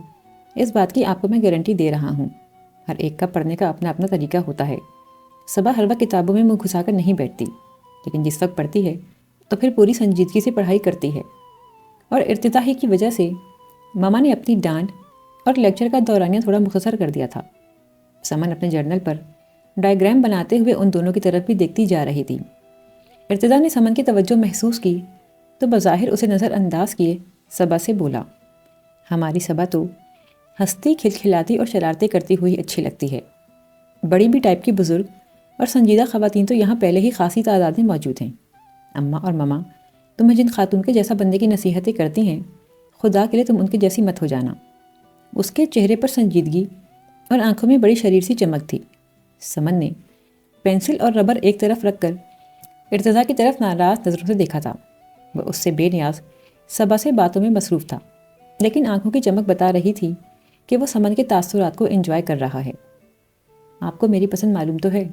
[SPEAKER 1] اس بات کی آپ کو میں گارنٹی دے رہا ہوں۔ ہر ایک کا پڑھنے کا اپنا اپنا طریقہ ہوتا ہے۔ صبا ہر وقت کتابوں میں منہ گھسا کر نہیں بیٹھتی، لیکن جس وقت پڑھتی ہے تو پھر پوری سنجیدگی سے پڑھائی کرتی ہے۔ اور ارتضیٰ ہی کی وجہ سے مما نے اپنی ڈانٹ اور لیکچر کا دورانیہ تھوڑا مختصر کر دیا تھا۔ سمن اپنے جرنل پر ڈائیگرام بناتے ہوئے ان دونوں کی طرف بھی دیکھتی جا رہی تھی۔ ارتضیٰ نے سمن کی توجہ محسوس کی تو بظاہر اسے نظر انداز کیے صبا سے بولا، ہماری صبا تو ہنستی کھلکھلاتی اور شرارتیں کرتی ہوئی اچھی لگتی ہے۔ بڑی بھی ٹائپ کی بزرگ اور سنجیدہ خواتین تو یہاں پہلے ہی خاصی تعداد میں موجود ہیں۔ اماں اور مما تمہیں جن خاتون کے جیسا بندے کی نصیحتیں کرتی ہیں، خدا کے لیے تم ان کی جیسی مت ہو جانا۔ اس کے چہرے پر سنجیدگی اور آنکھوں میں بڑی شریر سی چمک تھی۔ سمن نے پینسل اور ربر ایک طرف رکھ کر ارتضیٰ کی طرف ناراض نظروں سے دیکھا تھا۔ وہ اس سے بے نیاز صبا سے باتوں میں مصروف تھا، لیکن آنکھوں کی چمک بتا رہی تھی کہ وہ سمن کے تاثرات کو انجوائے کر رہا ہے۔ آپ کو میری پسند معلوم تو ہے،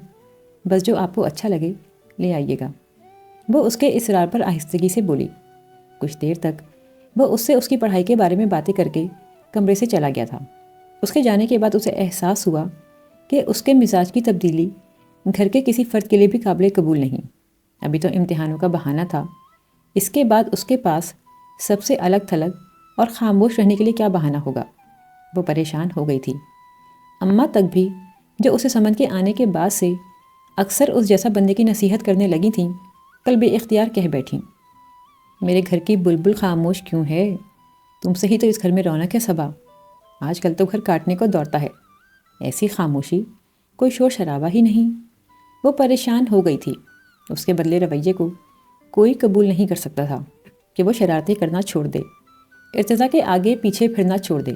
[SPEAKER 1] بس جو آپ کو اچھا لگے لے آئیے گا، وہ اس کے اصرار پر آہستگی سے بولی۔ کچھ دیر تک وہ اس سے اس کی پڑھائی کے بارے میں باتیں کر کے کمرے سے چلا گیا تھا۔ اس کے جانے کے بعد اسے احساس ہوا کہ اس کے مزاج کی تبدیلی گھر کے کسی فرد کے لیے بھی قابل قبول نہیں۔ ابھی تو امتحانوں کا بہانہ تھا، اس کے بعد اس کے پاس سب سے الگ تھلگ اور خاموش رہنے کے لیے کیا بہانہ ہوگا؟ وہ پریشان ہو گئی تھی۔ اماں تک بھی جو اسے سمن کے آنے کے بعد سے اکثر اس جیسا بندے کی نصیحت کرنے لگی تھیں، کل بے اختیار کہہ بیٹھیں، میرے گھر کی بلبل خاموش کیوں ہے؟ تم سے ہی تو اس گھر میں رونق ہے صبا، آج کل تو گھر کاٹنے کو دوڑتا ہے۔ ایسی خاموشی، کوئی شور شرابہ ہی نہیں۔ وہ پریشان ہو گئی تھی۔ اس کے بدلے رویے کو کوئی قبول نہیں کر سکتا تھا کہ وہ شرارتیں کرنا چھوڑ دے، ارتضیٰ کے آگے پیچھے پھرنا چھوڑ دے،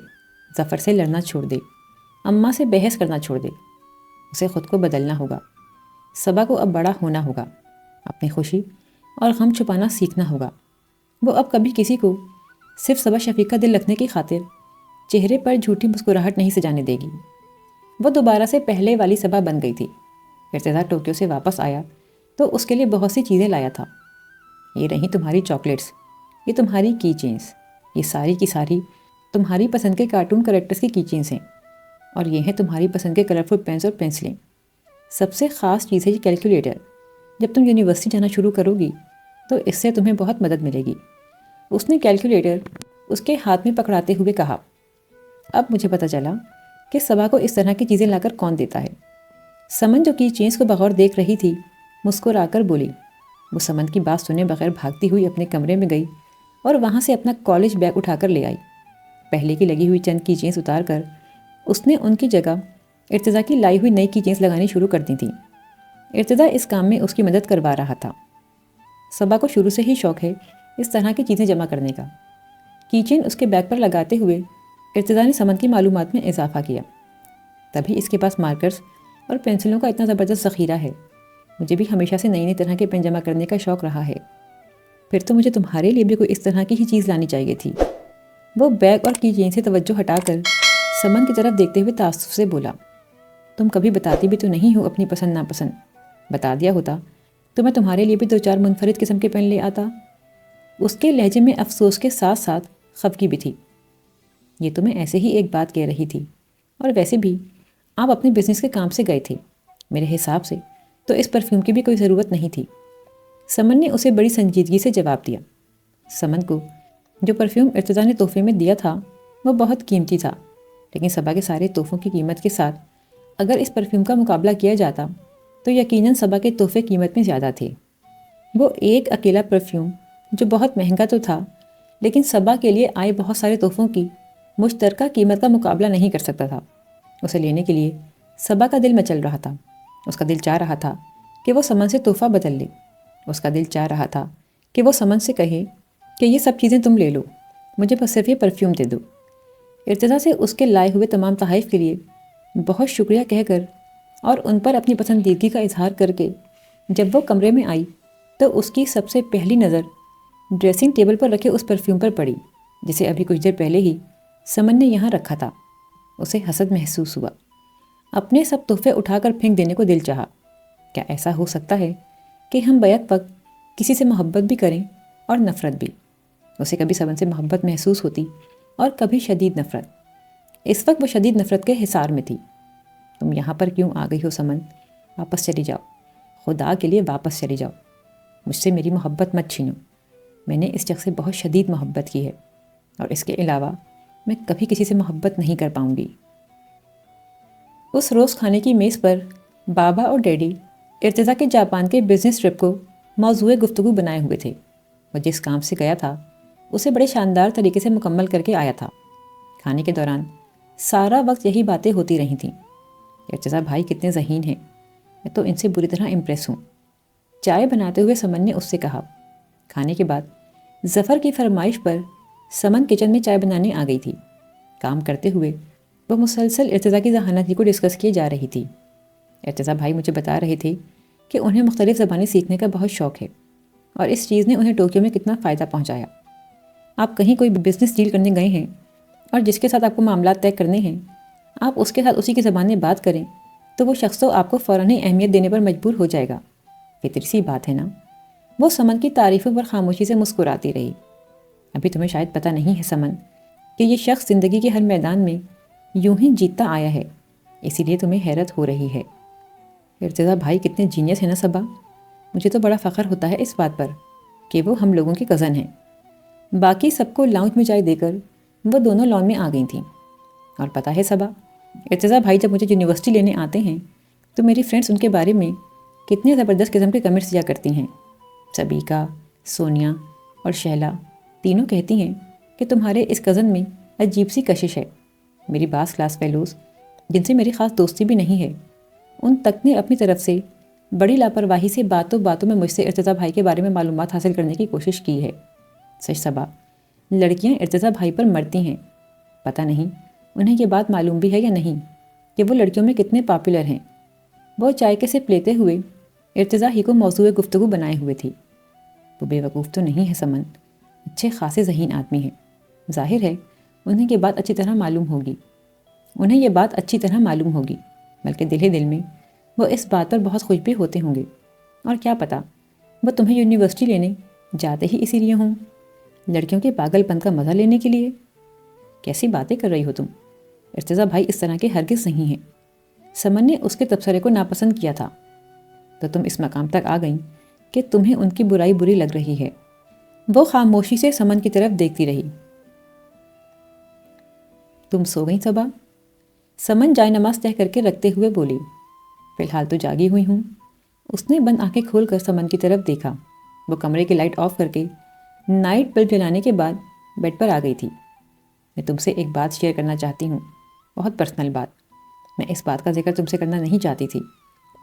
[SPEAKER 1] ظفر سے لڑنا چھوڑ دے، اماں سے بحث کرنا چھوڑ دے۔ اسے خود کو بدلنا ہوگا۔ صبا کو اب بڑا ہونا ہوگا، اپنی خوشی اور غم چھپانا سیکھنا ہوگا۔ وہ اب کبھی کسی کو صرف صبا شفیق کا دل رکھنے کی خاطر چہرے پر جھوٹی مسکراہٹ نہیں سجانے دے گی۔ وہ دوبارہ سے پہلے والی صبا بن گئی تھی۔ ارتضیٰ ٹوکیو سے واپس آیا تو اس کے لیے بہت سی چیزیں لایا تھا۔ یہ رہیں تمہاری چاکلیٹس، یہ تمہاری کی چینس، یہ ساری کی ساری تمہاری پسند کے کارٹون کریکٹرز کی کی چینس ہیں، اور یہ ہیں تمہاری پسند کے کلرفل پینس اور پینسلیں۔ سب سے خاص چیز ہے یہ کیلکولیٹر۔ جب تم یونیورسٹی جانا شروع کرو گی تو اس سے تمہیں بہت مدد ملے گی۔ اس نے کیلکولیٹر اس کے ہاتھ میں پکڑاتے ہوئے کہا۔ اب مجھے پتہ چلا کہ صبا کو اس طرح کی چیزیں لا کر کون دیتا ہے۔ سمن جو کی چینس کو بغور دیکھ رہی تھی مسکرا کر بولی۔ وہ سمن کی بات سنے بغیر بھاگتی ہوئی اپنے کمرے میں گئی اور وہاں سے اپنا کالج بیگ اٹھا کر لے آئی۔ پہلے کی لگی ہوئی چند کی چینس اتار کر اس نے ان کی جگہ ارتضیٰ کی لائی ہوئی نئی کی چینس لگانی شروع کر دی تھیں۔ ارتضیٰ اس کام میں اس کی مدد کروا رہا تھا۔ صبا کو شروع سے ہی شوق ہے اس طرح کی چیزیں جمع کرنے کا۔ کی چین اس کے بیگ پر لگاتے ہوئے ارتضیٰ نے سمن کی معلومات میں اضافہ کیا۔ تبھی اس کے پاس مارکرز اور پینسلوں کا اتنا زبردست ذخیرہ ہے۔ مجھے بھی ہمیشہ سے نئی نئی طرح کے پین جمع کرنے کا شوق رہا ہے۔ پھر تو مجھے تمہارے لیے بھی کوئی اس طرح کی ہی چیز لانی چاہیے تھی۔ وہ بیگ اور کی چین سے توجہ ہٹا کر سمن کی طرف دیکھتے ہوئے تعصب سے بولا۔ تم کبھی بتاتی بھی تو نہیں ہو اپنی پسند ناپسند۔ بتا دیا ہوتا تو میں تمہارے لیے بھی 2-4 منفرد قسم کے پین لے آتا۔ اس کے لہجے میں افسوس کے ساتھ ساتھ خفگی بھی تھی۔ یہ تو میں ایسے ہی ایک بات کہہ رہی تھی، اور ویسے بھی آپ اپنے بزنس کے کام سے گئے تھے، میرے حساب سے تو اس پرفیوم کی بھی کوئی ضرورت نہیں تھی۔ سمن نے اسے بڑی سنجیدگی سے جواب دیا۔ سمن کو جو پرفیوم ارتضیٰ نے تحفے میں دیا تھا وہ بہت قیمتی تھا، لیکن صبا کے سارے تحفوں کی قیمت کے ساتھ اگر اس پرفیوم کا مقابلہ کیا جاتا تو یقیناً صبا کے تحفے قیمت میں زیادہ تھے۔ وہ ایک اکیلا پرفیوم جو بہت مہنگا تو تھا، لیکن صبا کے لیے آئے بہت سارے تحفوں کی مشترکہ قیمت کا مقابلہ نہیں کر سکتا تھا۔ اسے لینے کے لیے صبا کا دل مچل رہا تھا۔ اس کا دل چاہ رہا تھا کہ وہ سمن سے تحفہ بدل لے۔ اس کا دل چاہ رہا تھا کہ وہ سمن سے کہے کہ یہ سب چیزیں تم لے لو، مجھے بس صرف یہ پرفیوم دے دو۔ ارتضیٰ سے اس کے لائے ہوئے تمام تحائف کے لیے بہت شکریہ کہہ کر اور ان پر اپنی پسندیدگی کا اظہار کر کے جب وہ کمرے میں آئی تو اس کی سب سے پہلی نظر ڈریسنگ ٹیبل پر رکھے اس پرفیوم پر پڑی جسے ابھی کچھ دیر پہلے ہی سمن نے یہاں رکھا تھا۔ اسے حسد محسوس ہوا۔ اپنے سب تحفے اٹھا کر پھینک دینے کو دل چاہا۔ کیا ایسا ہو سکتا ہے کہ ہم بیک وقت کسی سے محبت بھی کریں اور نفرت بھی؟ اسے کبھی سمن سے محبت محسوس ہوتی اور کبھی شدید نفرت۔ اس وقت وہ شدید نفرت کے حصار میں تھی۔ تم یہاں پر کیوں آ گئی ہو سمن؟ واپس چلی جاؤ، خدا کے لیے واپس چلی جاؤ۔ مجھ سے میری محبت مت چھینو۔ میں نے اس شخص سے بہت شدید محبت کی ہے، اور اس کے علاوہ میں کبھی کسی سے محبت نہیں کر پاؤں گی۔ اس روز کھانے کی میز پر بابا اور ڈیڈی ارتضیٰ کے جاپان کے بزنس ٹرپ کو موضوع گفتگو بنائے ہوئے تھے۔ وہ جس کام سے گیا تھا اسے بڑے شاندار طریقے سے مکمل کر کے آیا تھا۔ کھانے کے دوران سارا وقت یہی باتیں ہوتی رہی تھیں۔ ارتضیٰ بھائی کتنے ذہین ہیں، میں تو ان سے بری طرح امپریس ہوں۔ چائے بناتے ہوئے سمن نے اس سے کہا۔ کھانے کے بعد ظفر کی فرمائش پر سمن کچن میں چائے بنانے آ گئی تھی۔ کام کرتے ہوئے وہ مسلسل ارتضیٰ کی ذہانت کو ڈسکس کیے جا رہی تھی۔ ارتضیٰ بھائی مجھے بتا رہے تھے کہ انہیں مختلف زبانیں سیکھنے کا بہت شوق ہے، اور اس چیز نے انہیں ٹوکیو میں کتنا فائدہ پہنچایا۔ آپ کہیں کوئی بزنس ڈیل کرنے گئے ہیں اور جس کے ساتھ آپ کو معاملات طے کرنے ہیں، آپ اس کے ساتھ اسی کی زبان میں بات کریں تو وہ شخص تو آپ کو فوراً ہی اہمیت دینے پر مجبور ہو جائے گا۔ فطری سی بات ہے نا؟ وہ سمن کی تعریفوں پر خاموشی سے مسکراتی رہی۔ ابھی تمہیں شاید پتہ نہیں ہے سمن کہ یہ شخص زندگی کے ہر میدان میں یوں ہی جیتتا آیا ہے، اسی لیے تمہیں حیرت ہو رہی ہے۔ ارتضیٰ بھائی کتنے جینیس ہیں نا صبا۔ مجھے تو بڑا فخر ہوتا ہے اس بات پر کہ وہ ہم لوگوں کے کزن ہیں۔ باقی سب کو لاؤنج میں چائے دے کر وہ دونوں لان میں آ گئی تھیں۔ اور پتہ ہے صبا، ارتضیٰ بھائی جب مجھے یونیورسٹی لینے آتے ہیں تو میری فرینڈس ان کے بارے میں کتنے زبردست قسم کے کمنٹس دیا کرتی ہیں۔ سبیکا، سونیا اور شہلا تینوں کہتی ہیں کہ تمہارے اس کزن میں عجیب سی کشش ہے۔ میری بعض کلاس فیلوز جن سے میری خاص دوستی بھی نہیں ہے، ان تک نے اپنی طرف سے بڑی لاپرواہی سے باتوں باتوں میں مجھ سے ارتضیٰ بھائی کے بارے میں معلومات حاصل کرنے کی کوشش کی ہے۔ سچ صبا، لڑکیاں ارتضیٰ بھائی پر مرتی ہیں۔ پتہ نہیں انہیں یہ بات معلوم بھی ہے یا نہیں کہ وہ لڑکیوں میں کتنے پاپولر ہیں۔ وہ چائے کے سپ لیتے ہوئے ارتضیٰ ہی کو موضوع گفتگو بنائے ہوئے تھی۔ وہ بے وقوف تو نہیں ہے سمن، اچھے خاصے ذہین آدمی ہیں۔ ظاہر ہے انہیں یہ بات اچھی طرح معلوم ہوگی، بلکہ دل ہی دل میں وہ اس بات پر بہت خوش بھی ہوتے ہوں گے۔ اور کیا پتہ وہ تمہیں یونیورسٹی لینے جاتے ہی اسی لیے ہوں، لڑکیوں کے پاگل پن کا مزہ لینے کے لیے۔ کیسی باتیں کر رہی ہو تم؟ ارتضیٰ بھائی اس طرح کے ہرگز نہیں ہیں۔ سمن نے اس کے تبصرے کو ناپسند کیا تھا۔ تو تم اس مقام تک آ گئیں کہ تمہیں ان کی برائی بری لگ رہی ہے۔ وہ خاموشی سے سمن کی طرف دیکھتی رہی۔ تم سو گئیں صبا؟ سمن جائے نماز طے کر کے رکھتے ہوئے بولی۔ فی الحال تو جاگی ہوئی ہوں۔ اس نے بند آنکھیں کھول کر سمن کی طرف دیکھا۔ وہ کمرے کی لائٹ آف کر کے نائٹ بلب جلانے کے بعد بیڈ پر آ گئی تھی۔ میں تم سے ایک بات شیئر کرنا چاہتی ہوں، بہت پرسنل بات۔ میں اس بات کا ذکر تم سے کرنا نہیں چاہتی تھی،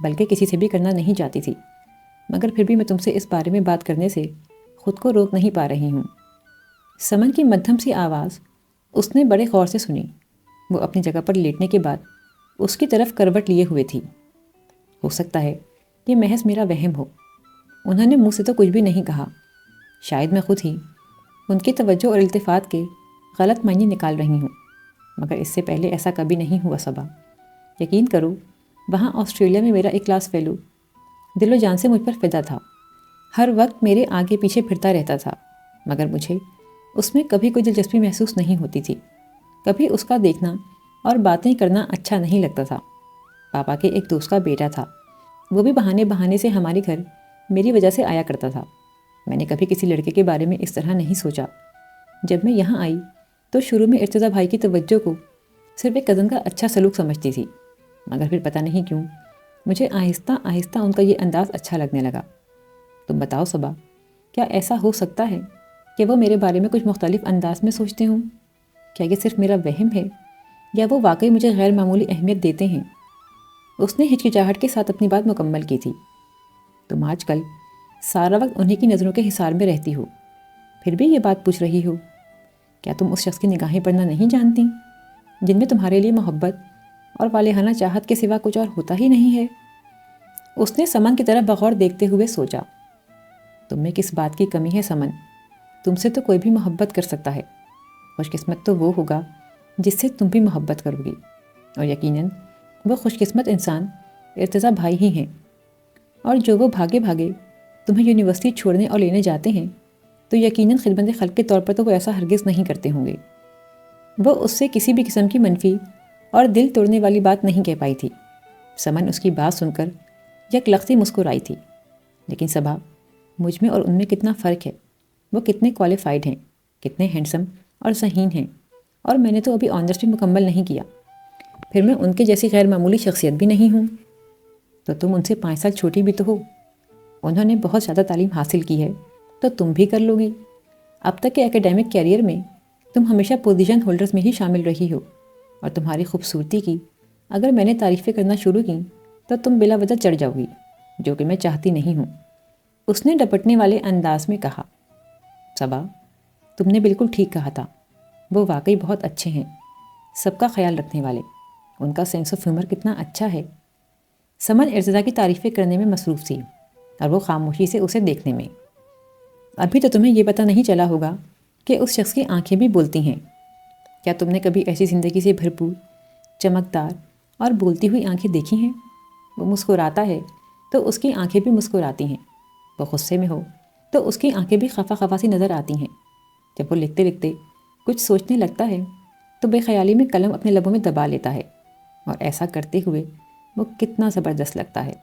[SPEAKER 1] بلکہ کسی سے بھی کرنا نہیں چاہتی تھی، مگر پھر بھی میں تم سے اس بارے میں بات کرنے سے خود کو روک نہیں پا رہی ہوں۔ سمن کی مدھم سی آواز اس نے بڑے غور سے سنی۔ وہ اپنی جگہ پر لیٹنے کے بعد اس کی طرف کروٹ لیے ہوئے تھی۔ ہو سکتا ہے یہ محض میرا وہم ہو۔ انہوں نے منہ سے تو کچھ بھی نہیں کہا، شاید میں خود ہی ان کی توجہ اور التفات کے غلط معنی نکال رہی ہوں، مگر اس سے پہلے ایسا کبھی نہیں ہوا صبا۔ یقین کرو، وہاں آسٹریلیا میں میرا ایک کلاس فیلو دل و جان سے مجھ پر فدا تھا، ہر وقت میرے آگے پیچھے پھرتا رہتا تھا، مگر مجھے اس میں کبھی کوئی دلچسپی محسوس نہیں ہوتی تھی۔ کبھی اس کا دیکھنا اور باتیں کرنا اچھا نہیں لگتا تھا۔ پاپا کے ایک دوست کا بیٹا تھا، وہ بھی بہانے سے ہمارے گھر میری وجہ سے آیا کرتا تھا۔ میں نے کبھی کسی لڑکے کے بارے میں اس طرح نہیں سوچا۔ جب میں یہاں آئی تو شروع میں ارتضیٰ بھائی کی توجہ کو صرف ایک کزن کا اچھا سلوک سمجھتی تھی، مگر پھر پتہ نہیں کیوں مجھے آہستہ آہستہ ان کا یہ انداز اچھا لگنے لگا۔ تم بتاؤ صبا، کیا ایسا ہو سکتا ہے کہ وہ میرے بارے میں کچھ مختلف انداز میں سوچتے ہوں؟ کیا یہ صرف میرا وہم ہے یا وہ واقعی مجھے غیر معمولی اہمیت دیتے ہیں؟ اس نے ہچکچاہٹ کے ساتھ اپنی بات مکمل کی تھی۔ تم آج کل سارا وقت انہی کی نظروں کے حصار میں رہتی ہو، پھر بھی یہ بات پوچھ رہی ہو؟ کیا تم اس شخص کی نگاہیں پڑھنا نہیں جانتی جن میں تمہارے لیے محبت اور والہانہ چاہت کے سوا کچھ اور ہوتا ہی نہیں ہے؟ اس نے سمن کی طرف بغور دیکھتے ہوئے سوچا۔ تم میں کس بات کی کمی ہے سمن؟ تم سے تو کوئی بھی محبت کر سکتا ہے، خوش قسمت تو وہ ہوگا جس سے تم بھی محبت کرو گی، اور یقیناً وہ خوش قسمت انسان ارتضیٰ بھائی ہی ہیں۔ اور جو وہ بھاگے بھاگے تمہیں یونیورسٹی چھوڑنے اور لینے جاتے ہیں تو یقیناً خدمت خلق کے طور پر تو وہ ایسا ہرگز نہیں کرتے ہوں گے۔ وہ اس سے کسی بھی قسم کی منفی اور دل توڑنے والی بات نہیں کہہ پائی تھی۔ سمن اس کی بات سن کر یک لختی مسکرائی تھی۔ لیکن صبا، مجھ میں اور ان میں کتنا فرق ہے، وہ کتنے کوالیفائڈ ہیں، کتنے ہینڈسم اور ذہین ہیں، اور میں نے تو ابھی آنرس بھی مکمل نہیں کیا۔ پھر میں ان کے جیسی غیر معمولی شخصیت بھی نہیں ہوں۔ تو تم ان سے 5 سال چھوٹی بھی تو ہو۔ انہوں نے بہت زیادہ تعلیم حاصل کی ہے تو تم بھی کر لو گی۔ اب تک کے اکیڈیمک کیریئر میں تم ہمیشہ پوزیشن ہولڈرز میں ہی شامل رہی ہو، اور تمہاری خوبصورتی کی اگر میں نے تعریفیں کرنا شروع کی تو تم بلا وجہ چڑھ جاؤ گی، جو کہ میں چاہتی نہیں ہوں۔ اس نے ڈپٹنے والے انداز میں کہا۔ صبا، تم نے بالکل ٹھیک کہا تھا، وہ واقعی بہت اچھے ہیں، سب کا خیال رکھنے والے۔ ان کا سینس آف ہیومر کتنا اچھا ہے۔ سمن ارتضیٰ کی تعریفیں کرنے میں مصروف تھی اور وہ خاموشی سے اسے دیکھنے میں۔ ابھی تو تمہیں یہ پتہ نہیں چلا ہوگا کہ اس شخص کی آنکھیں بھی بولتی ہیں۔ کیا تم نے کبھی ایسی زندگی سے بھرپور، چمکدار اور بولتی ہوئی آنکھیں دیکھی ہیں؟ وہ مسکراتا ہے تو اس کی آنکھیں بھی مسکراتی ہیں، وہ غصے میں ہو تو اس کی آنکھیں بھی خفا خفا سی نظر آتی ہیں۔ جب وہ لکھتے لکھتے کچھ سوچنے لگتا ہے تو بے خیالی میں قلم اپنے لبوں میں دبا لیتا ہے، اور ایسا کرتے ہوئے وہ کتنا زبردست لگتا ہے۔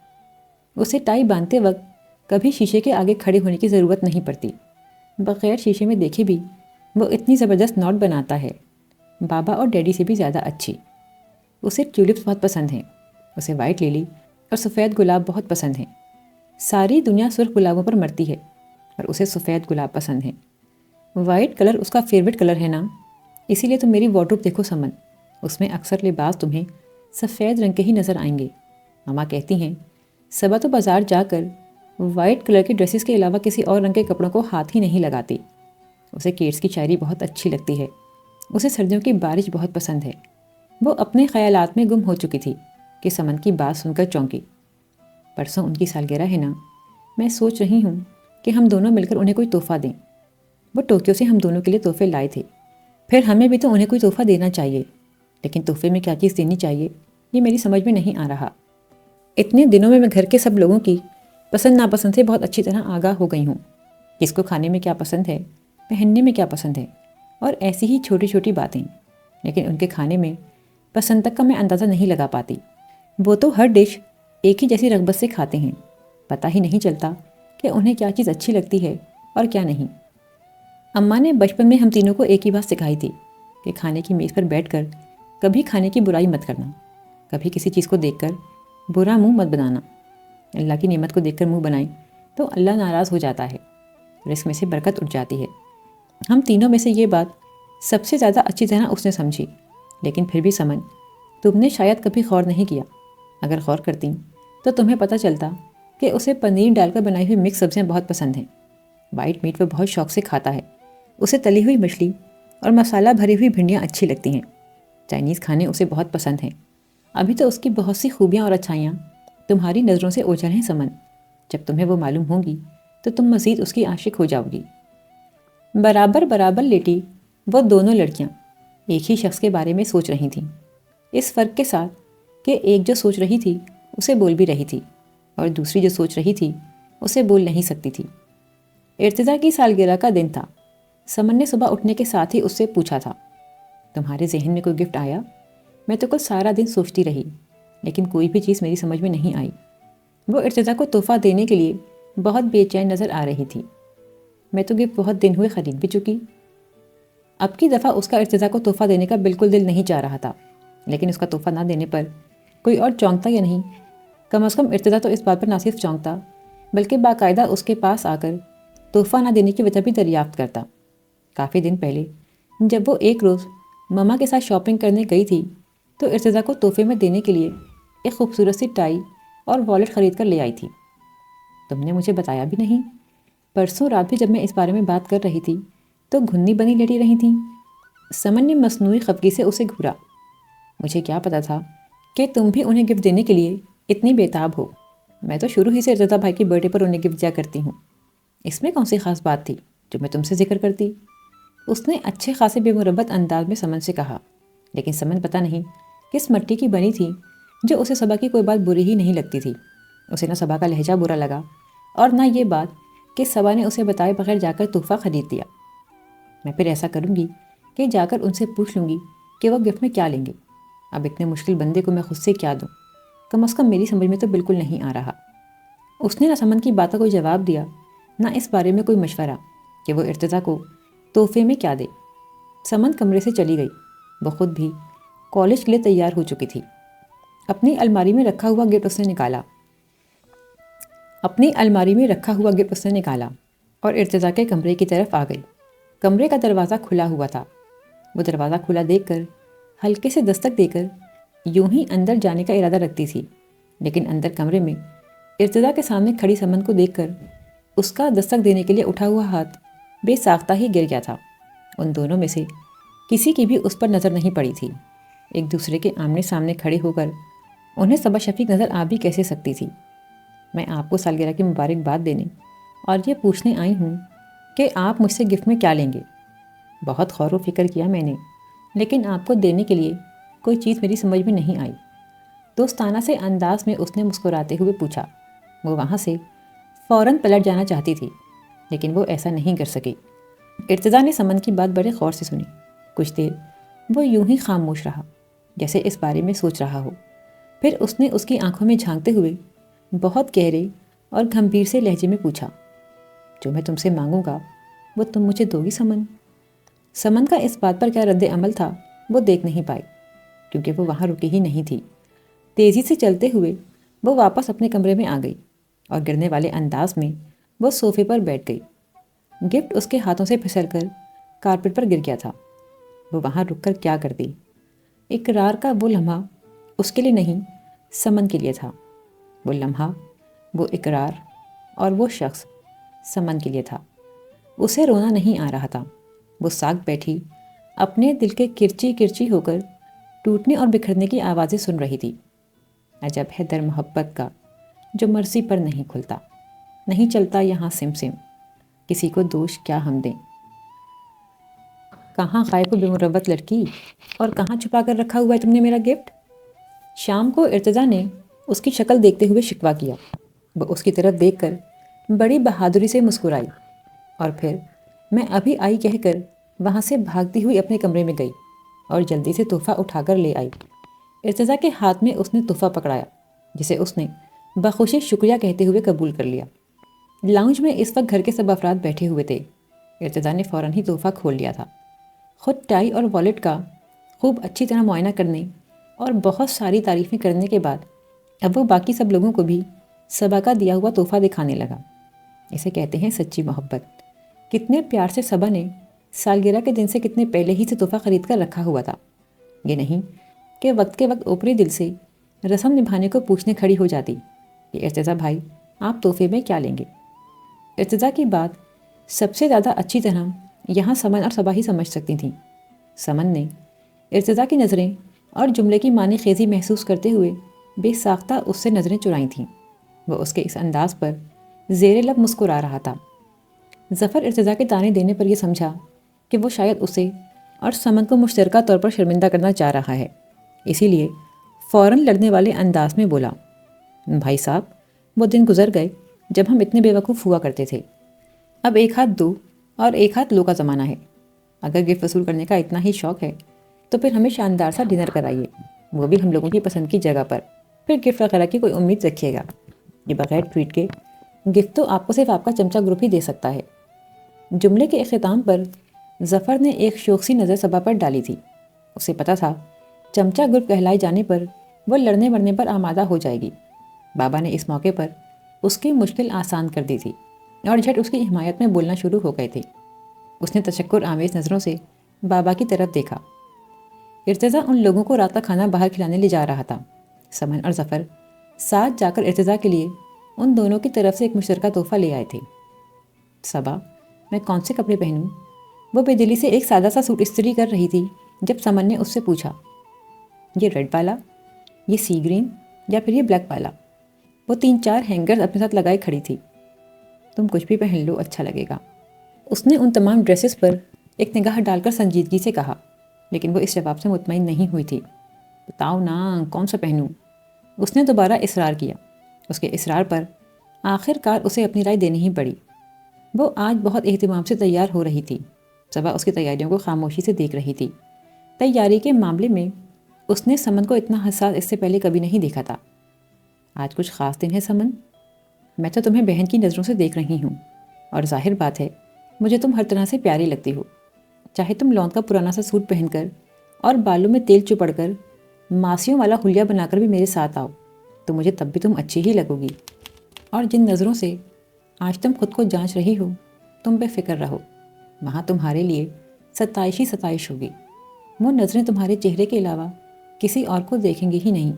[SPEAKER 1] اسے ٹائی باندھتے وقت کبھی شیشے کے آگے کھڑے ہونے کی ضرورت نہیں پڑتی، بغیر شیشے میں دیکھے بھی وہ اتنی زبردست نوٹ بناتا ہے، بابا اور ڈیڈی سے بھی زیادہ اچھی۔ اسے ٹیولپس بہت پسند ہیں، اسے وائٹ لیلی اور سفید گلاب بہت پسند ہیں۔ ساری دنیا سرخ گلابوں پر مرتی ہے اور اسے سفید گلاب پسند ہیں۔ وائٹ کلر اس کا فیوریٹ کلر ہے نا، اسی لیے تم میری وارڈروب دیکھو سمن، اس میں اکثر لباس تمہیں سفید رنگ کے ہی نظر آئیں گے۔ ماما کہتی ہیں صبا تو بازار جا کر وائٹ کلر کے ڈریسز کے علاوہ کسی اور رنگ کے کپڑوں کو ہاتھ ہی نہیں لگاتی۔ اسے کیٹس کی شاعری بہت اچھی لگتی ہے، اسے سردیوں کی بارش بہت پسند ہے۔ وہ اپنے خیالات میں گم ہو چکی تھی کہ سمن کی بات سن کر چونکی۔ پرسوں ان کی سالگرہ ہے نا، میں سوچ رہی ہوں کہ ہم دونوں مل کر انہیں کوئی تحفہ دیں۔ وہ ٹوکیو سے ہم دونوں کے لیے تحفے لائے تھے، پھر ہمیں بھی تو انہیں کوئی تحفہ دینا چاہیے، لیکن تحفے میں کیا چیز دینی چاہیے یہ میری سمجھ میں نہیں آ رہا۔ اتنے دنوں میں گھر کے سب لوگوں کی پسند ناپسند سے بہت اچھی طرح آگاہ ہو گئی ہوں، کس کو کھانے میں کیا پسند ہے، پہننے میں کیا پسند ہے، اور ایسی ہی چھوٹی چھوٹی باتیں، لیکن ان کے کھانے میں پسند تک کا میں اندازہ نہیں لگا پاتی۔ وہ تو ہر ڈش ایک ہی جیسی رغبت سے کھاتے ہیں، پتہ ہی نہیں چلتا کہ انہیں کیا چیز اچھی لگتی ہے اور کیا نہیں۔ اماں نے بچپن میں ہم تینوں کو ایک ہی بات سکھائی تھی کہ کھانے کی میز پر بیٹھ کر کبھی کھانے کی برائی مت کرنا، کبھی کسی چیز کو دیکھ کر برا منہ مت بنانا۔ اللہ کی نعمت کو دیکھ کر منہ بنائیں تو اللہ ناراض ہو جاتا ہے، رزق میں سے برکت اٹھ جاتی ہے۔ ہم تینوں میں سے یہ بات سب سے زیادہ اچھی طرح اس نے سمجھی، لیکن پھر بھی سمن تم نے شاید کبھی غور نہیں کیا۔ اگر غور کرتی تو تمہیں پتہ چلتا کہ اسے پنیر ڈال کر بنائی ہوئی مکس سبزیاں بہت پسند ہیں۔ وائٹ میٹ وہ بہت شوق سے کھاتا ہے، اسے تلی ہوئی مچھلی اور مسالہ بھری ہوئی بھنڈیاں اچھی لگتی ہیں۔ چائنیز کھانے اسے بہت پسند ہیں۔ ابھی تو اس کی بہت سی خوبیاں اور اچھائیاں تمہاری نظروں سے اوجھل ہیں سمن، جب تمہیں وہ معلوم ہوں گی تو تم مزید اس کی عاشق ہو جاؤ گی۔ برابر برابر لیٹی وہ دونوں لڑکیاں ایک ہی شخص کے بارے میں سوچ رہی تھیں، اس فرق کے ساتھ کہ ایک جو سوچ رہی تھی اسے بول بھی رہی تھی اور دوسری جو سوچ رہی تھی اسے بول نہیں سکتی تھی۔ ارتضیٰ کی سالگرہ کا دن تھا۔ سمن نے صبح اٹھنے کے ساتھ ہی اس سے پوچھا تھا تمہارے ذہن میں کوئی گفٹ آیا؟ میں تو کل سارا دن سوچتی رہی، لیکن کوئی بھی چیز میری سمجھ میں نہیں آئی۔ وہ ارتضیٰ کو تحفہ دینے کے لیے بہت بے چین نظر آ رہی تھی۔ میں تو گفٹ بہت دن ہوئے خرید بھی چکی۔ اب کی دفعہ اس کا ارتضیٰ کو تحفہ دینے کا بالکل دل نہیں چاہ رہا تھا، لیکن اس کا تحفہ نہ دینے پر کوئی اور چونکتا یا نہیں؟ کم از کم ارتضیٰ تو اس بات پر نہ صرف چونکتا بلکہ باقاعدہ اس کے پاس آ کر تحفہ نہ دینے کی وجہ بھی دریافت کرتا۔ کافی دن پہلے جب وہ ایک روز مما کے ساتھ شاپنگ کرنے گئی تھی تو ارتضیٰ کو تحفے میں دینے کے لیے ایک خوبصورت سی ٹائی اور والیٹ خرید کر لے آئی تھی۔ تم نے مجھے بتایا بھی نہیں۔ پرسوں رات بھی جب میں اس بارے میں بات کر رہی تھی تو گھنی بنی لیٹی رہی تھیں۔ سمن نے مصنوعی خفگی سے اسے گھورا۔ مجھے کیا پتا تھا کہ تم بھی انہیں گفٹ دینے کے لیے اتنی بےتاب ہو۔ میں تو شروع ہی سے ارتضیٰ بھائی کی برتھ ڈے پر انہیں گفٹ دیا کرتی ہوں، اس میں کون سی خاص بات تھی جو میں تم سے ذکر کرتی؟ اس نے اچھے خاصے بے مربت انداز میں سمن سے کہا، لیکن سمن پتہ نہیں کس مٹی کی بنی تھی جو اسے صبا کی کوئی بات بری ہی نہیں لگتی تھی۔ اسے نہ صبا کا لہجہ برا لگا اور نہ یہ بات کہ صبا نے اسے بتائے بغیر جا کر تحفہ خرید دیا۔ میں پھر ایسا کروں گی کہ جا کر ان سے پوچھ لوں گی کہ وہ گفٹ میں کیا لیں گے۔ اب اتنے مشکل بندے کو میں خود سے کیا دوں؟ کم از کم میری سمجھ میں تو بالکل نہیں آ رہا۔ اس نے نہ سمن کی بات کا کوئی جواب دیا، نہ اس بارے میں کوئی مشورہ کہ وہ ارتضیٰ کو تحفے میں کیا دے۔ سمن کمرے سے چلی گئی۔ وہ خود بھی کالج کے لیے تیار ہو چکی تھی۔ اپنی الماری میں رکھا ہوا گفٹ اس نے نکالا اور ارتضیٰ کے کمرے کی طرف آ گئی۔ کمرے کا دروازہ کھلا ہوا تھا۔ وہ دروازہ کھلا دیکھ کر ہلکے سے دستک دے کر یوں ہی اندر جانے کا ارادہ رکھتی تھی، لیکن اندر کمرے میں ارتضیٰ کے سامنے کھڑی سمن کو دیکھ کر اس کا دستک دینے کے لیے اٹھا ہوا ہاتھ بے ساختہ ہی گر گیا تھا۔ ان دونوں میں سے کسی کی بھی اس پر نظر نہیں پڑی تھی۔ ایک دوسرے کے آمنے سامنے کھڑے ہو کر انہیں صبا شفیق نظر آ بھی کیسے سکتی تھی؟ میں آپ کو سالگرہ کی مبارکباد دینے اور یہ پوچھنے آئی ہوں کہ آپ مجھ سے گفٹ میں کیا لیں گے۔ بہت غور و فکر کیا میں نے، لیکن آپ کو دینے کے لیے کوئی چیز میری سمجھ میں نہیں آئی۔ دوستانہ سے انداز میں اس نے مسکراتے ہوئے پوچھا۔ وہ وہاں سے فوراً پلٹ جانا چاہتی تھی، لیکن وہ ایسا نہیں کر سکی۔ ارتضیٰ نے سمن کی بات بڑے غور سے سنی۔ کچھ دیر وہ یوں ہی خاموش رہا، جیسے اس بارے میں سوچ رہا ہو۔ پھر اس نے اس کی آنکھوں میں جھانکتے ہوئے بہت گہرے اور گھمبیر سے لہجے میں پوچھا، جو میں تم سے مانگوں گا وہ تم مجھے دو گی سمن؟ سمن کا اس بات پر کیا رد عمل تھا وہ دیکھ نہیں پائی، کیونکہ وہ وہاں رکی ہی نہیں تھی۔ تیزی سے چلتے ہوئے وہ واپس اپنے کمرے میں آ گئی اور گرنے والے انداز میں وہ صوفے پر بیٹھ گئی۔ گفٹ اس کے ہاتھوں سے پھسل کر کارپیٹ پر گر گیا تھا۔ وہ وہاں رک کر کیا کرتی؟ اقرار کا وہ لمحہ اس کے لیے نہیں، سمن کے لیے تھا۔ وہ لمحہ، وہ اقرار اور وہ شخص سمن کے لیے تھا۔ اسے رونا نہیں آ رہا تھا۔ وہ ساکھ بیٹھی اپنے دل کے کرچی کرچی ہو کر ٹوٹنے اور بکھرنے کی آوازیں سن رہی تھی۔ عجب ہے در محبت کا جو مرضی پر نہیں کھلتا، نہیں چلتا یہاں سم سم، کسی کو دوش کیا ہم دیں۔ کہاں غائب و بے مروت لڑکی، اور کہاں چھپا کر رکھا ہوا ہے تم نے میرا گفٹ؟ شام کو ارتضیٰ نے اس کی شکل دیکھتے ہوئے شکوہ کیا۔ وہ اس کی طرف دیکھ کر بڑی بہادری سے مسکرائی اور پھر میں ابھی آئی کہہ کر وہاں سے بھاگتی ہوئی اپنے کمرے میں گئی اور جلدی سے تحفہ اٹھا کر لے آئی۔ ارتضیٰ کے ہاتھ میں اس نے تحفہ پکڑایا جسے اس نے بخوشی شکریہ کہتے ہوئے قبول کر لیا۔ لاؤنج میں اس وقت گھر کے سب افراد بیٹھے ہوئے تھے۔ ارتضیٰ نے فوراً ہی تحفہ کھول لیا تھا۔ خود ٹائی اور والیٹ کا خوب اچھی طرح معائنہ کرنے اور بہت ساری تعریفیں کرنے کے بعد اب وہ باقی سب لوگوں کو بھی صبا کا دیا ہوا تحفہ دکھانے لگا۔ اسے کہتے ہیں سچی محبت۔ کتنے پیار سے صبا نے سالگرہ کے دن سے کتنے پہلے ہی سے تحفہ خرید کر رکھا ہوا تھا۔ یہ نہیں کہ وقت کے وقت اوپری دل سے رسم نبھانے کو پوچھنے کھڑی ہو جاتی کہ ارتضیٰ بھائی آپ تحفے میں کیا لیں گے۔ ارتضیٰ کی بات سب سے زیادہ اچھی طرح یہاں سمن اور صبا ہی سمجھ سکتی تھیں۔ سمن نے ارتضیٰ کی نظریں اور جملے کی معنی خیزی محسوس کرتے ہوئے بے ساختہ اس سے نظریں چرائیں تھیں۔ وہ اس کے اس انداز پر زیر لب مسکرا رہا تھا۔ ظفر ارتضیٰ کے طعنے دینے پر یہ سمجھا کہ وہ شاید اسے اور سمن کو مشترکہ طور پر شرمندہ کرنا چاہ رہا ہے، اسی لیے فوراً لڑنے والے انداز میں بولا، بھائی صاحب وہ دن گزر گئے جب ہم اتنے بے وقوف ہوا کرتے تھے۔ اب ایک ہاتھ دو اور ایک ہاتھ لو کا زمانہ ہے۔ اگر گفٹ وصول کرنے کا اتنا ہی شوق ہے تو پھر ہمیں شاندار سا ڈنر کرائیے، وہ بھی ہم لوگوں کی پسند کی جگہ پر، پھر گفٹ وغیرہ کی کوئی امید رکھیے گا۔ یہ بغیر ٹویٹ کے گفٹ تو آپ کو صرف آپ کا چمچہ گروپ ہی دے سکتا ہے۔ جملے کے اختتام پر ظفر نے ایک شوق سی نظر صبا پر ڈالی تھی۔ اسے پتہ تھا چمچہ گروپ کہلائے جانے پر وہ لڑنے مرنے پر آمادہ ہو جائے گی۔ بابا نے اس موقع پر اس کی مشکل آسان کر دی تھی اور جھٹ اس کی حمایت میں بولنا شروع ہو گئے تھے۔ اس نے تشکر آمیز نظروں سے بابا کی طرف دیکھا۔ ارتضیٰ ان لوگوں کو رات کا کھانا باہر کھلانے لے جا رہا تھا۔ سمن اور ظفر ساتھ جا کر ارتضیٰ کے لیے ان دونوں کی طرف سے ایک مشترکہ تحفہ لے آئے تھے۔ صبا میں کون سے کپڑے پہنوں؟ وہ بے دلی سے ایک سادہ سا سوٹ استری کر رہی تھی جب سمن نے اس سے پوچھا، یہ ریڈ والا، یہ سی گرین یا پھر یہ بلیک والا؟ وہ 3-4 ہینگرز اپنے ساتھ لگائے کھڑی تھی۔ تم کچھ بھی پہن لو، اچھا لگے گا، اس نے ان تمام ڈریسز پر ایک نگاہ ڈال کر سنجیدگی سے کہا، لیکن وہ اس جواب سے مطمئن نہیں ہوئی تھی۔ بتاؤ نا کون سا پہنوں؟ اس نے دوبارہ اصرار کیا۔ اس کے اصرار پر آخر کار اسے اپنی رائے دینی ہی پڑی۔ وہ آج بہت اہتمام سے تیار ہو رہی تھی۔ صبا اس کی تیاریوں کو خاموشی سے دیکھ رہی تھی۔ تیاری کے معاملے میں اس نے سمن کو اتنا حساس اس سے پہلے کبھی نہیں دیکھا تھا۔ آج کچھ خاص دن ہے سمن؟ میں تو تمہیں بہن کی نظروں سے دیکھ رہی ہوں اور ظاہر بات ہے مجھے تم ہر طرح سے پیاری لگتی ہو۔ چاہے تم لون کا پرانا سا سوٹ پہن کر اور بالوں میں تیل چپڑ کر ماسیوں والا حلیہ بنا کر بھی میرے ساتھ آؤ تو مجھے تب بھی تم اچھی ہی لگو گی۔ اور جن نظروں سے آج تم خود کو جانچ رہی ہو، تم بے فکر رہو، وہاں تمہارے لیے ستائش ہی ستائش ہوگی۔ وہ نظریں تمہارے چہرے کے علاوہ کسی اور کو دیکھیں گی ہی نہیں۔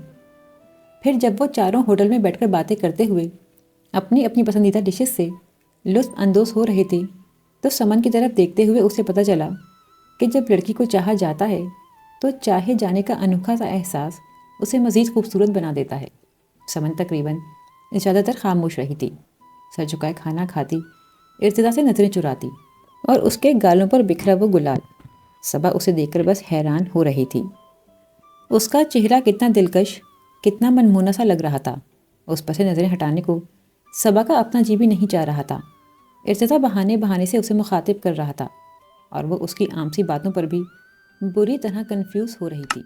[SPEAKER 1] پھر جب وہ چاروں ہوٹل میں بیٹھ کر باتیں کرتے ہوئے اپنی اپنی پسندیدہ ڈشز سے لطف اندوز ہو رہے تھے تو سمن کی طرف دیکھتے ہوئے اسے پتہ چلا کہ جب لڑکی کو چاہا جاتا ہے تو چاہے جانے کا انوکھا سا احساس اسے مزید خوبصورت بنا دیتا ہے۔ سمن تقریباً زیادہ تر خاموش رہی تھی، سر جھکائے کھانا کھاتی، ارتضیٰ سے نظریں چراتی اور اس کے گالوں پر بکھرا وہ گلال۔ صبا اسے دیکھ کر بس حیران ہو رہی تھی۔ اس کا چہرہ کتنا دلکش، کتنا منمونا سا لگ رہا تھا۔ اس پر سے نظریں ہٹانے کو صبا کا اپنا جی بھی نہیں چاہ رہا تھا۔ ارتضیٰ بہانے بہانے سے اسے مخاطب کر رہا تھا اور وہ اس کی عام سی باتوں پر بھی بری طرح کنفیوز ہو رہی تھی۔